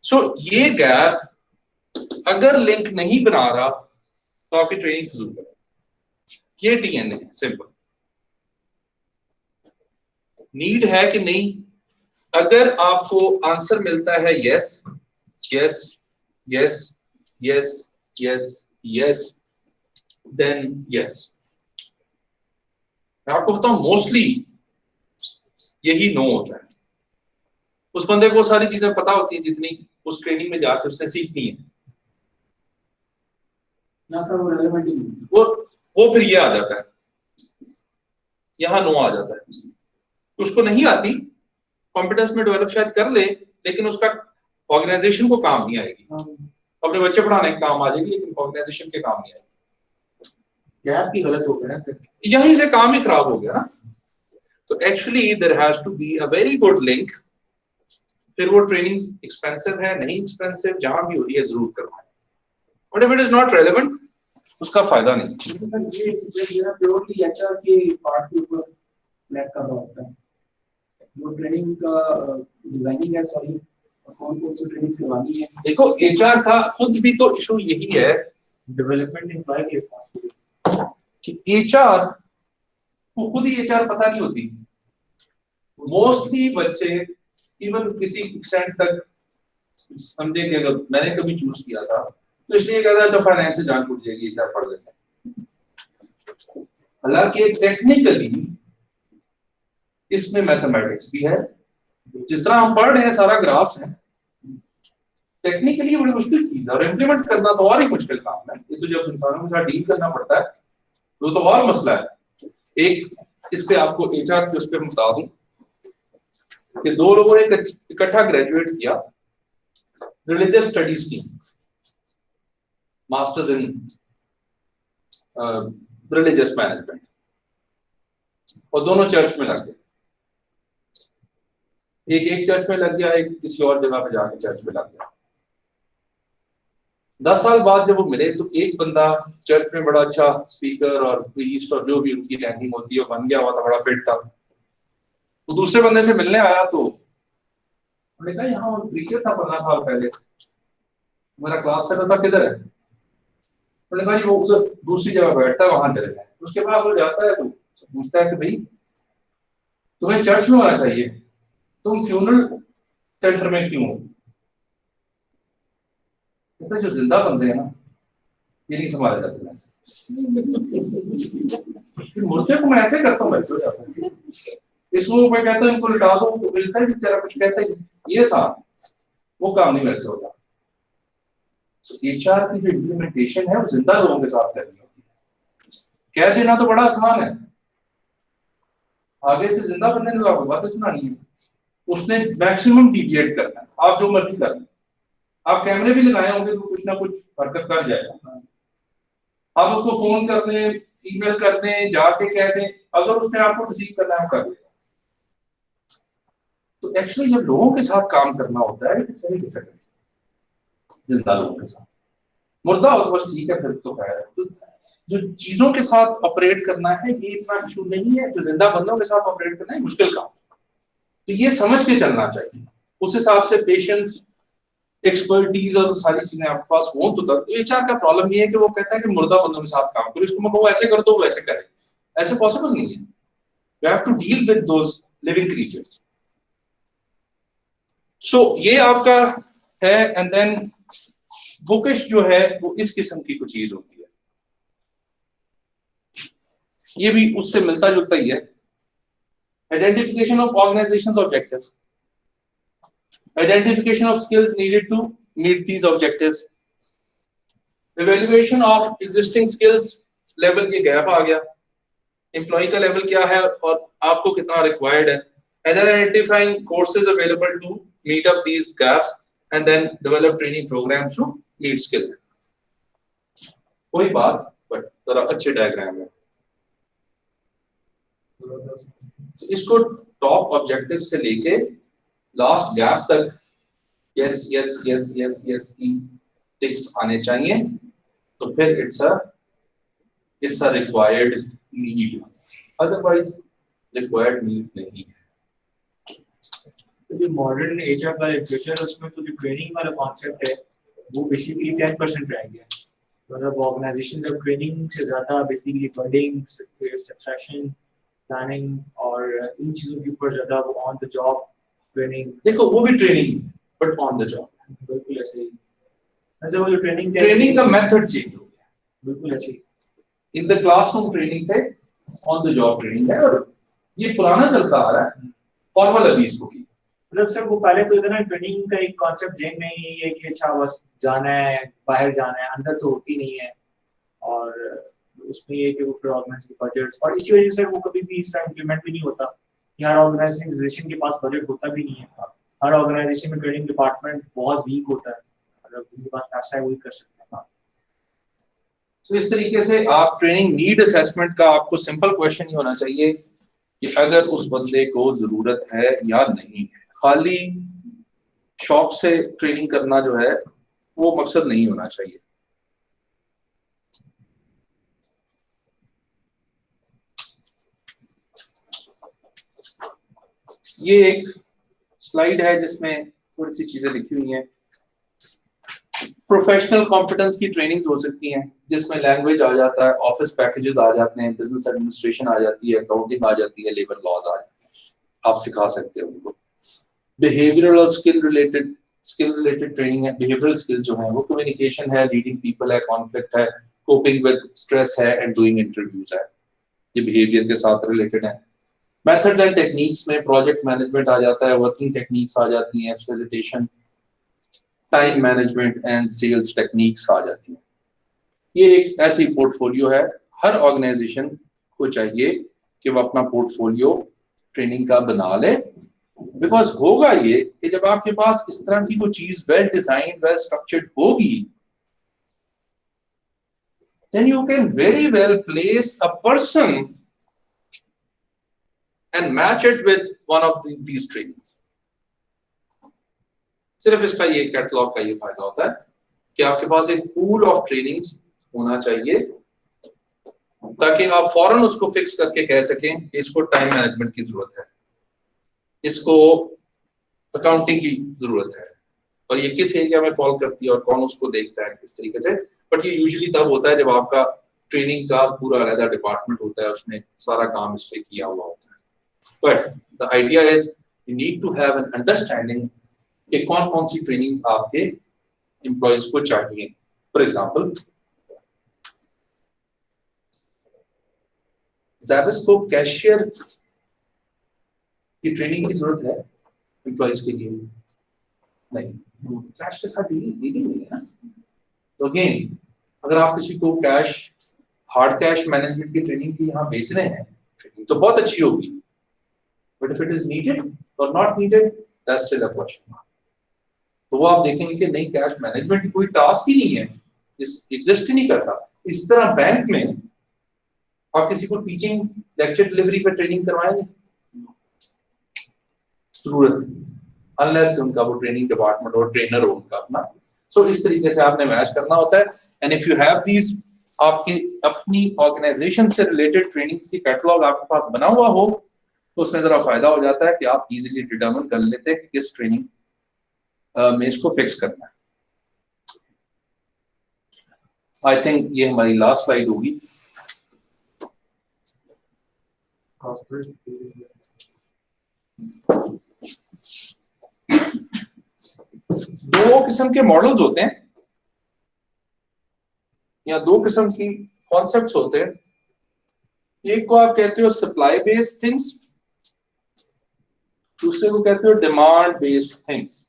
सो ये गैप अगर लिंक नहीं बना रहा तो आपकी ट्रेनिंग फजूल है। ये डीएनए है, सिंपल। नीड है कि नहीं? अगर आपको आंसर मिलता है yes yes yes yes yes yes, then yes. मैं आपको बताऊं, मोस्टली यही नो होता है। उस बंदे को सारी चीजें पता होती हैं जितनी उस ट्रेनिंग में जाकर उसने सीखनी है ना सर, वो रेलेवेंट ही नहीं। वो फिर ये आ जाता है, यहाँ नो आ जाता है। उसको नहीं आती, कॉम्पिटेंस में डेवलप शायद कर ले, लेकिन उसका ऑर्गेनाइजेशन को काम नहीं आएगी। अपने बच्चे पढ़ाने के काम आ जाएगी, लेकिन ऑर्गेनाइजेशन के काम नहीं आएगी। गैप भी गलत हो गया ना, यहीं से काम ही खराब हो गया ना। तो actually there has to be a very good link. फिर वो ट्रेनिंग एक्सपेंसिव है नहीं एक्सपेंसिव, जहां भी हो रही है जरूर करवाएं, but if it is not relevant उसका फायदा नहीं। ये प्योरली एचआर के पार्ट के ऊपर लैग कर रहा होता है। वो ट्रेनिंग का डिजाइनिंग है, सॉरी, कौन कौन सी ट्रेनिंग करवानी है। देखो एचआर का खुद भी तो इशू यही है डेवलपमेंट एम्प्लॉय के पास कि एचआर को खुद ही एचआर पता नहीं होती। मोस्टली बच्चे इवन किसी एक्सटेंट तक समझे कि अगर मैंने कभी चूज किया था तो इसलिए कहता अच्छा फाइनेंस से जान छूट जाएगी, एचआर पढ़ लेते हैं। हालांकि टेक्निकली इसमें मैथमेटिक्स भी है, जिस तरह हम पढ़ रहे हैं सारा ग्राफ्स है, टेक्निकली बड़ी मुश्किल चीज है और इम्प्लीमेंट करना तो और ही मुश्किल काम है। ये तो जब इंसानों के साथ डील करना पड़ता है तो और मसला है। एक इस पे आपको एचआर के उस पे बता दूं कि दो लोगों ने इकट्ठा ग्रेजुएट किया रिलीजियस स्टडीज की, मास्टर्स इन रिलीजियस मैनेजमेंट, और दोनों चर्च में लग गए। एक चर्च में लग गया, एक किसी और जगह पे जाके चर्च में लग गया। 10 साल बाद जब वो मिले तो एक बंदा चर्च में बड़ा अच्छा स्पीकर और प्रीस्ट और जो भी उनकी रैंकिंग होती है बन गया हुआ था, बड़ा फिट था। तो दूसरे बंदे से मिलने आया तो उन्होंने कहा यहाँ वो प्रीचर था 15 साल पहले, मेरा क्लास कर रहा था, किधर है? उन्होंने कहा जी वो उधर दूसरी जगह बैठता है, वहां चले जाए। उसके बाद वो जाता है तो पूछता है कि भाई तुम्हें चर्च में होना चाहिए, तुम फ्यूनरल सेंटर में क्यों हो? कहता जो जिंदा बंदे हैं ना ये नहीं संभाले जाते, मुर्दे को मैं ऐसे करता हूँ वैसे हो जाता है। इसको मैं कहता हूँ इनको लिटा दो तो मिलता है बेचारा, कुछ कहता है ये साहब वो काम नहीं मेरे से होता। एचआर की जो इम्प्लीमेंटेशन है वो जिंदा लोगों के साथ करनी होती है। कह देना तो बड़ा आसान है, आगे से जिंदा बंदे ने आपको बातें सुनानी है, उसने मैक्सिमम डिविएट करना है। आप जो मर्जी कर, आप कैमरे भी लगाए होंगे तो कुछ ना कुछ हरकत कर जाएगा। आप उसको फोन कर दें, ईमेल कर दें, जाके कह दें, अगर उसने आपको रिसीव करना है कर देगा। तो एक्चुअली जब लोगों के साथ काम करना होता है इट्स वेरी डिफिकल्ट। जिंदा लोगों के साथ, मुर्दा हो तो बस ठीक है, फिर तो खैर। तो जो चीजों के साथ ऑपरेट करना है ये इतना इशू नहीं है, जो जिंदा बंदों के साथ ऑपरेट करना है मुश्किल काम। तो ये समझ के चलना चाहिए, उस हिसाब से पेशेंस, एक्सपर्टीज और सारी चीजें आपके पास हो तो तक। एचआर का प्रॉब्लम ये है कि वो कहता है कि मुर्दा बंदों के साथ काम करो, इसको मैं कहूँ ऐसे कर दो वो ऐसे करे, ऐसे पॉसिबल नहीं है। You have to deal with those living creatures. So ये आपका है। एंड देन बुकिश जो है वो इस किस्म की कुछ चीज होती है, ये भी उससे मिलता जुलता ही है। Identification of organisations objectives, identification of skills needed to meet these objectives, evaluation of existing skills level, ये गैप आ गया, एम्प्लॉय का लेवल क्या है और आपको कितना रिक्वायर्ड है, and then identifying courses available to meet up these gaps and then develop training programs to meet skill। कोई बात बट जरा अच्छे डायग्राम है। इसको टॉप ऑब्जेक्टिव से लेके लास्ट गैप तक yes yes yes yes yes की टिक्स आने चाहिए, तो फिर it's a required need, otherwise required need नहीं है। तो जो मॉडर्न एचआर का लिटरेचर उसमें तो जो ट्रेनिंग वाला कॉन्सेप्ट है वो बेसिकली 10% रह गया। मतलब ऑर्गेनाइजेशन जब ट्रेनिंग से ज्यादा बेसिकली बर्डिंग, सक्सेशन प्लानिंग और इन चीजों के ऊपर ज्यादा वो ऑन द जॉब ट्रेनिंग। देखो वो भी training but on the job, बिल्कुल ऐसे ही। अच्छा वो जो ट्रेनिंग का मेथड चेंज हो गया, बिल्कुल ऐसे ही। इन द क्लासरूम ट्रेनिंग से ऑन द जॉब ट्रेनिंग है, और ये पुराना चलता आ रहा है, फॉर्मल अभी इसको की। मतलब सर वो पहले तो इतना ट्रेनिंग का एक कॉन्सेप्ट जेन में ही है कि अच्छा बस जाना है, बाहर जाना है, अंदर तो होती नहीं है। और उसमें ये कि वो फिर ऑर्गेनाइज के बजट्स, और इसी वजह से वो कभी भी इस तरह इम्प्लीमेंट भी नहीं होता। हर ऑर्गेनाइजेशन के पास बजट होता भी नहीं है, हर ऑर्गेनाइजेशन में ट्रेनिंग डिपार्टमेंट बहुत वीक होता है, अगर उनके पास पैसा है वही कर सकते हैं। तो इस तरीके से आप ट्रेनिंग नीड असेसमेंट का आपको सिंपल क्वेश्चन ही होना चाहिए कि अगर उस बंदे को जरूरत है या नहीं है। खाली शौक से ट्रेनिंग करना जो है वो मकसद नहीं होना चाहिए। ये एक स्लाइड है जिसमें थोड़ी सी चीजें लिखी हुई हैं। प्रोफेशनल कॉम्पिटेंस की ट्रेनिंग्स हो सकती हैं जिसमें लैंग्वेज आ जाता है, ऑफिस पैकेजेस आ जाते हैं, बिजनेस एडमिनिस्ट्रेशन आ जाती है, अकाउंटिंग आ जाती है, लेबर लॉज आ जाते हैं, आप सिखा सकते हो उनको। बिहेवियरल और स्किल रिलेटेड ट्रेनिंग है। बिहेवियरल स्किल जो है वो कम्युनिकेशन है, रीडिंग पीपल है, कॉन्फ्लिक्ट है, कोपिंग विद स्ट्रेस है एंड डूइंग इंटरव्यूज है, ये बिहेवियर के साथ रिलेटेड है। मेथड्स एंड टेक्निक्स में प्रोजेक्ट मैनेजमेंट आ जाता है, वर्किंग टेक्निक्स आ जाती हैं, facilitation, time management and sales techniques आ जाती हैं। ये एक ऐसी पोर्टफोलियो है, हर ऑर्गेनाइजेशन को चाहिए कि वो अपना पोर्टफोलियो ट्रेनिंग का बना ले, बिकॉज होगा ये कि जब आपके पास इस तरह की कोई चीज वेल डिजाइन वेल स्ट्रक्चर्ड होगी, then you can very well place a person and match it with one of these trainings. सिर्फ इसका ये कैटलॉग का ये फायदा होता है कि आपके पास एक पूल ऑफ ट्रेनिंग्स होना चाहिए, ताकि आप फौरन उसको फिक्स करके कह सकें कि इसको टाइम मैनेजमेंट की जरूरत है, इसको अकाउंटिंग की जरूरत है, और ये किस एरिया में फॉल करती है और कौन उसको देखता है किस तरीके से। बट ये यूजुअली तब होता है जब आपका ट्रेनिंग का पूरा अलग डिपार्टमेंट होता है, उसने सारा काम इस पे किया हुआ होता है। But the idea is you need to have an understanding कि कौन कौन सी ट्रेनिंग्स आपके एम्प्लॉयज को चाहिए। फॉर एग्जाम्पल, ज़ेबस को कैशियर की ट्रेनिंग की जरूरत है एम्प्लॉयज के लिए? नहीं, कैश के साथ डीलिंग नहीं है ना। तो अगेन, अगर आप किसी को कैश, हार्ड कैश मैनेजमेंट की ट्रेनिंग की यहाँ भेज रहे हैं, ट्रेनिंग तो बहुत अच्छी होगी, but if it is needed और not needed, that's still a question mark. तो वो आप देखेंगे कि नहीं, कैश मैनेजमेंट की कोई टास्क ही नहीं है, इस एग्जिस्ट ही नहीं करता। इस तरह बैंक में आप किसी को टीचिंग लेक्चर डिलीवरी पर ट्रेनिंग करवाएंगे? जरूरत नहीं, अनलेस उनका वो ट्रेनिंग डिपार्टमेंट और ट्रेनर हो उनका अपना। सो इस तरीके से आपने मैच करना होता है। And if you have these, आपकी अपनी ऑर्गेनाइजेशन से रिलेटेड ट्रेनिंग्स की कैटलॉग आपके पास बना हुआ हो, तो उसमें जरा फायदा हो जाता है कि आप इजीली डिटरमिन कर लेते हैं कि किस ट्रेनिंग में इसको फिक्स करना है। आई थिंक ये हमारी लास्ट स्लाइड होगी। दो किस्म के मॉडल्स होते हैं या दो किस्म की कॉन्सेप्ट्स होते हैं। एक को आप कहते हो सप्लाई बेस्ड थिंग्स, दूसरे को कहते हो डिमांड बेस्ड थिंग्स।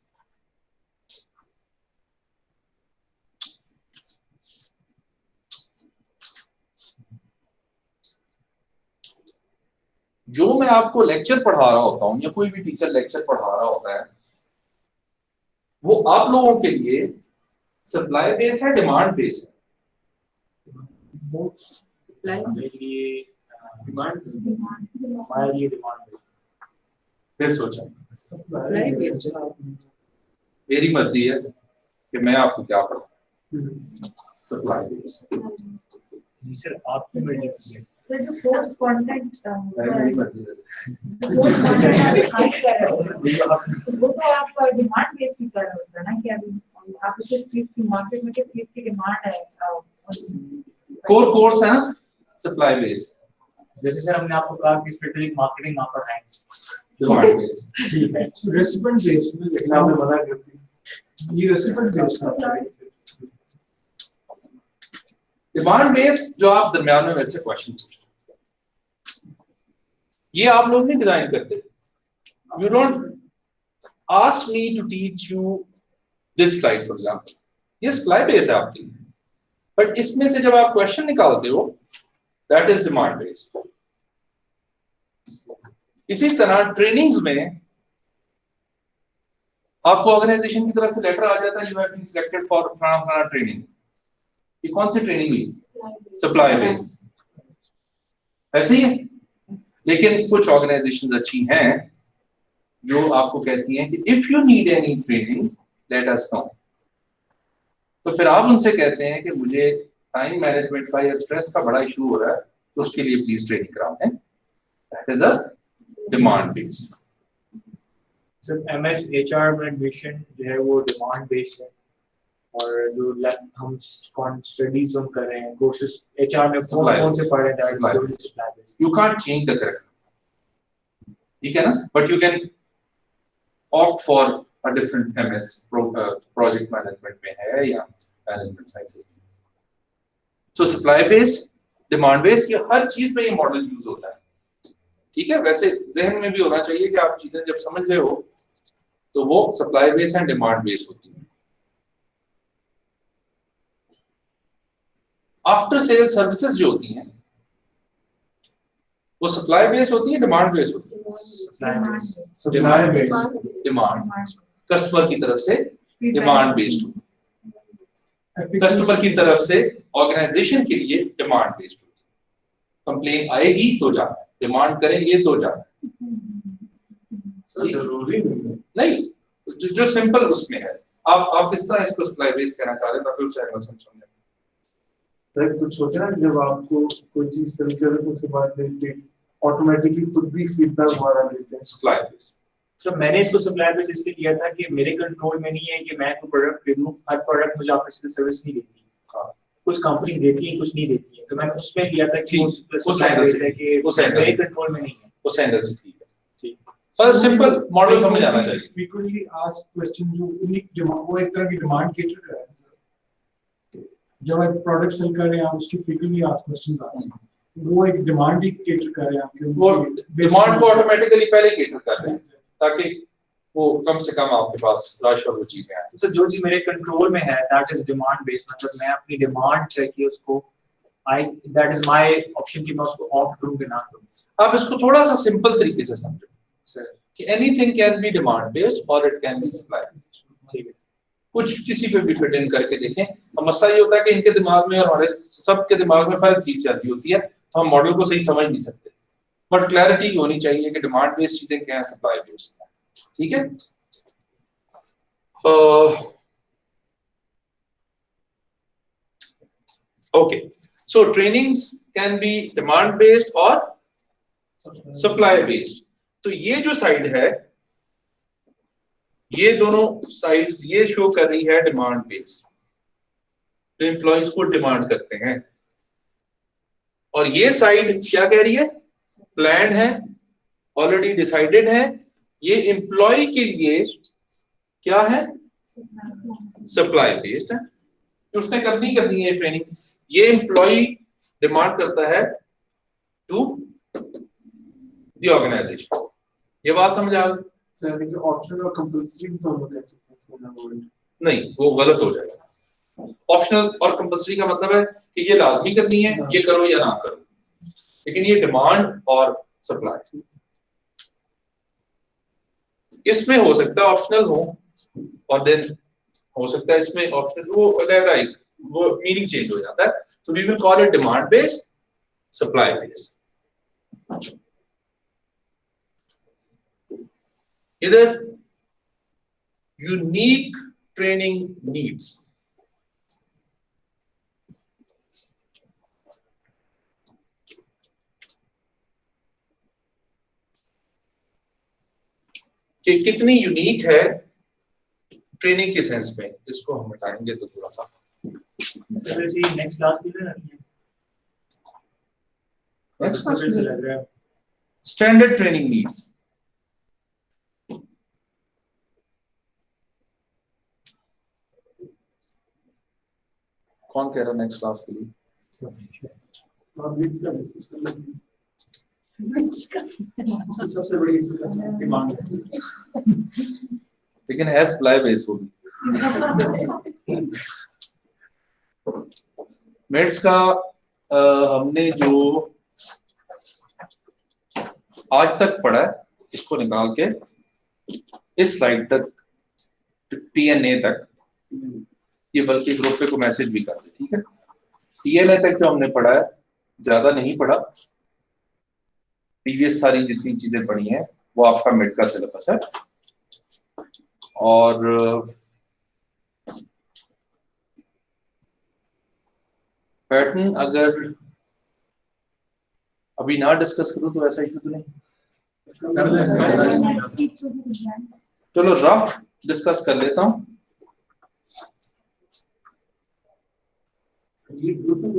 जो मैं आपको लेक्चर पढ़ा रहा होता हूं या कोई भी टीचर लेक्चर पढ़ा रहा होता है, वो आप लोगों के लिए सप्लाई बेस्ड है, डिमांड बेस्ड है? फिर सोचा, मेरी मर्जी है कि मैं आपको क्या पढ़ाऊं। सप्लाई बेस्ड सर आपकी मर्जी है। So the course content, मेरी मर्जी है। course content आप हाई कर रहे हो, वो तो आप डिमांड बेस भी कर रहे होते ना, कि अभी आप किस चीज की मार्केट में किस चीज की डिमांड है। कोर कोर्स है ना सप्लाई बेस्ड, जैसे सर हमने आपको कहा कि स्ट्रेटेजिक मार्केटिंग आप पढ़ाएंगे, डिमांड बेस्ड। ठीक है, रेसिपेंट बेस्ड में जैसे आपने मना कर दी। ये रेसिपेंट बेस्ड है। डिमांड बेस्ड जो आप दरमियान में वैसे क्वेश्चन पूछते हैं, ये आप लोग नहीं डिजाइन करते। You don't ask me to teach you this slide for example, ये सप्लाई बेस्ड है आपकी, बट इसमें से जब आप क्वेश्चन निकालते हो, दैट इज डिमांड बेस्ड। इसी तरह ट्रेनिंग्स में आपको ऑर्गेनाइजेशन की तरफ से लेटर आ जाता है, you have been selected for फलाना ट्रेनिंग। ये कौन सी ट्रेनिंग है? Supply based. ऐसे ही है, लेकिन कुछ ऑर्गेनाइजेशंस अच्छी हैं जो आपको कहती हैं कि if you need any training let us know. तो फिर आप उनसे कहते हैं कि मुझे टाइम मैनेजमेंट का या स्ट्रेस का बड़ा इशू हो रहा है, तो उसके लिए प्लीज ट्रेनिंग कराएं। That is a demand based. Sir MS HR में एडमिशन जो है वो डिमांड बेस्ड है, और जो हम स्टडीज हम कर रहे हैं कोर्सेज एचआर में कौन से पढ़ रहे हैं, that is supply based. You can't change the curriculum, ठीक है ना, but you can opt for a different MS, project management में है या मैनेजमेंट साइंस। सो सप्लाई बेस्ड, डिमांड बेस्ड, ये हर चीज में ये मॉडल यूज होता है, ठीक है। वैसे जहन में भी होना चाहिए कि आप चीजें जब समझ रहे हो तो वो supply based and demand based होती है। आफ्टर सेल सर्विसेज जो होती हैं वो सप्लाई बेस्ड होती है, डिमांड बेस्ड होती है? Demand based. डिमांड कस्टमर की तरफ से डिमांड बेस्ड होती है, कस्टमर की तरफ से ऑर्गेनाइजेशन के लिए डिमांड बेस्ड होती है। कंप्लेन आएगी तो जाना है, डिमांड करेंगे तो जाना है। जरूरी नहीं, जो सिंपल उसमें है, आप किस तरह इसको सप्लाई बेस्ड कहना चाह रहे हैं ताकि उसे एंगल समझें। सर कुछ सोचे ना, जब आपको कोई चीज सेल कर रहे हो उसके बाद देख ऑटोमेटिकली खुद भी फीडबैक हमारा देते हैं। सप्लाई बेस्ड सर मैंने इसको सप्लाई बेस इसलिए लिया था कि मेरे कंट्रोल में नहीं है कि मैं कोई प्रोडक्ट खरीदूं, हर प्रोडक्ट मुझे आफ्टर सेल सर्विस नहीं देती। हाँ। कुछ कंपनीज देती हैं, कुछ नहीं देती हैं, तो मैंने उसमें लिया था कि ठीक, उस उस सप्लाई एंगल बेस से, है कि उस एंगल मेरे से। कंट्रोल में नहीं है। उस एंगल से ठीक है, ठीक। पर सिंपल मॉडल समझ आना चाहिए। फ्रीक्वेंटली आस्क्ड क्वेश्चन जो यूनिक डिमांड, वो एक तरह की डिमांड कैटर कर रहा है। जब आप प्रोडक्ट सेल कर रहे हैं आप उसकी फ्रीक्वेंटली आस्क्ड क्वेश्चन आते हैं, वो एक डिमांड ही कैटर कर रहे हैं आपके, वो डिमांड को ऑटोमेटिकली पहले कैटर कर रहे हैं ताकि वो कम से कम आपके पास रश और वो चीजें आए। तो जो चीज मेरे कंट्रोल में है दैट इज डिमांड बेस्ड, मतलब मैं अपनी डिमांड चेक की उसको आई दैट इज माय ऑप्शन कि मैं उसको ऑप्ट करूं कि ना करूं। आप इसको थोड़ा सा सिंपल तरीके से समझो कि anything can be demand based और it can be supply based. ठीक है, कुछ किसी पे भी फिट इन करके देखें। अब मसला ये होता है कि इनके दिमाग में और हमारे सबके दिमाग में फर्क चीज चल रही होती है, तो हम मॉडल को सही समझ नहीं सकते। बट क्लैरिटी होनी चाहिए कि डिमांड बेस्ड चीजें क्या है, सप्लाई बेस्ड है। ठीक है, okay, so trainings can be demand based और सप्लाई बेस्ड। तो ये जो साइड है, ये दोनों साइड्स ये शो कर रही है डिमांड बेस्ड, तो एम्प्लॉइज को डिमांड करते हैं, और ये साइड क्या कह रही है, प्लान है, ऑलरेडी डिसाइडेड है, ये एम्प्लॉय के लिए क्या है, सप्लाई बेस्ड है। तो उसने करनी है ट्रेनिंग, ये एम्प्लॉय डिमांड करता है टू द ऑर्गेनाइजेशन। ये बात समझ आ गई? सर ऑप्शनल और कंपल्सरी दोनों कह सकते हैं। नहीं, वो गलत हो जाएगा। ऑप्शनल और कंपल्सरी का मतलब है कि ये लाजमी करनी है, ये करो या ना करो, लेकिन ये डिमांड और सप्लाई, इसमें हो सकता है ऑप्शनल हो और देन हो सकता है इसमें ऑप्शनल वो अलग एक वो मीनिंग चेंज हो जाता है। तो we will call it demand based, supply based. इधर यूनिक ट्रेनिंग नीड्स, कि कितनी यूनिक है ट्रेनिंग के सेंस में, इसको हम बताएंगे तो थोड़ा सा सर वैसे नेक्स्ट क्लास के लिए रखिए। नेक्स्ट क्लास से लग रहा है स्टैंडर्ड ट्रेनिंग नीड्स। कौन कह रहा है नेक्स्ट क्लास के लिए? तो आप नीड्स का डिस्कस कर लेंगे। सबसे बड़ी डिमांड है, लेकिन है सप्लाई बेस होगी। मेट्स का हमने जो आज तक पढ़ा है इसको निकाल के इस स्लाइड तक TNA तक, ये बल्कि ग्रुप पे को मैसेज भी कर दे, ठीक है। TNA तक जो हमने पढ़ा है ज्यादा नहीं पढ़ा, प्रीवियस सारी जितनी चीजें पढ़ी हैं वो आपका मिड का सिलेबस है। और पैटर्न अगर अभी ना डिस्कस करूं तो ऐसा इशू तो नहीं, चलो रफ डिस्कस कर लेता हूं। ये ग्रुप में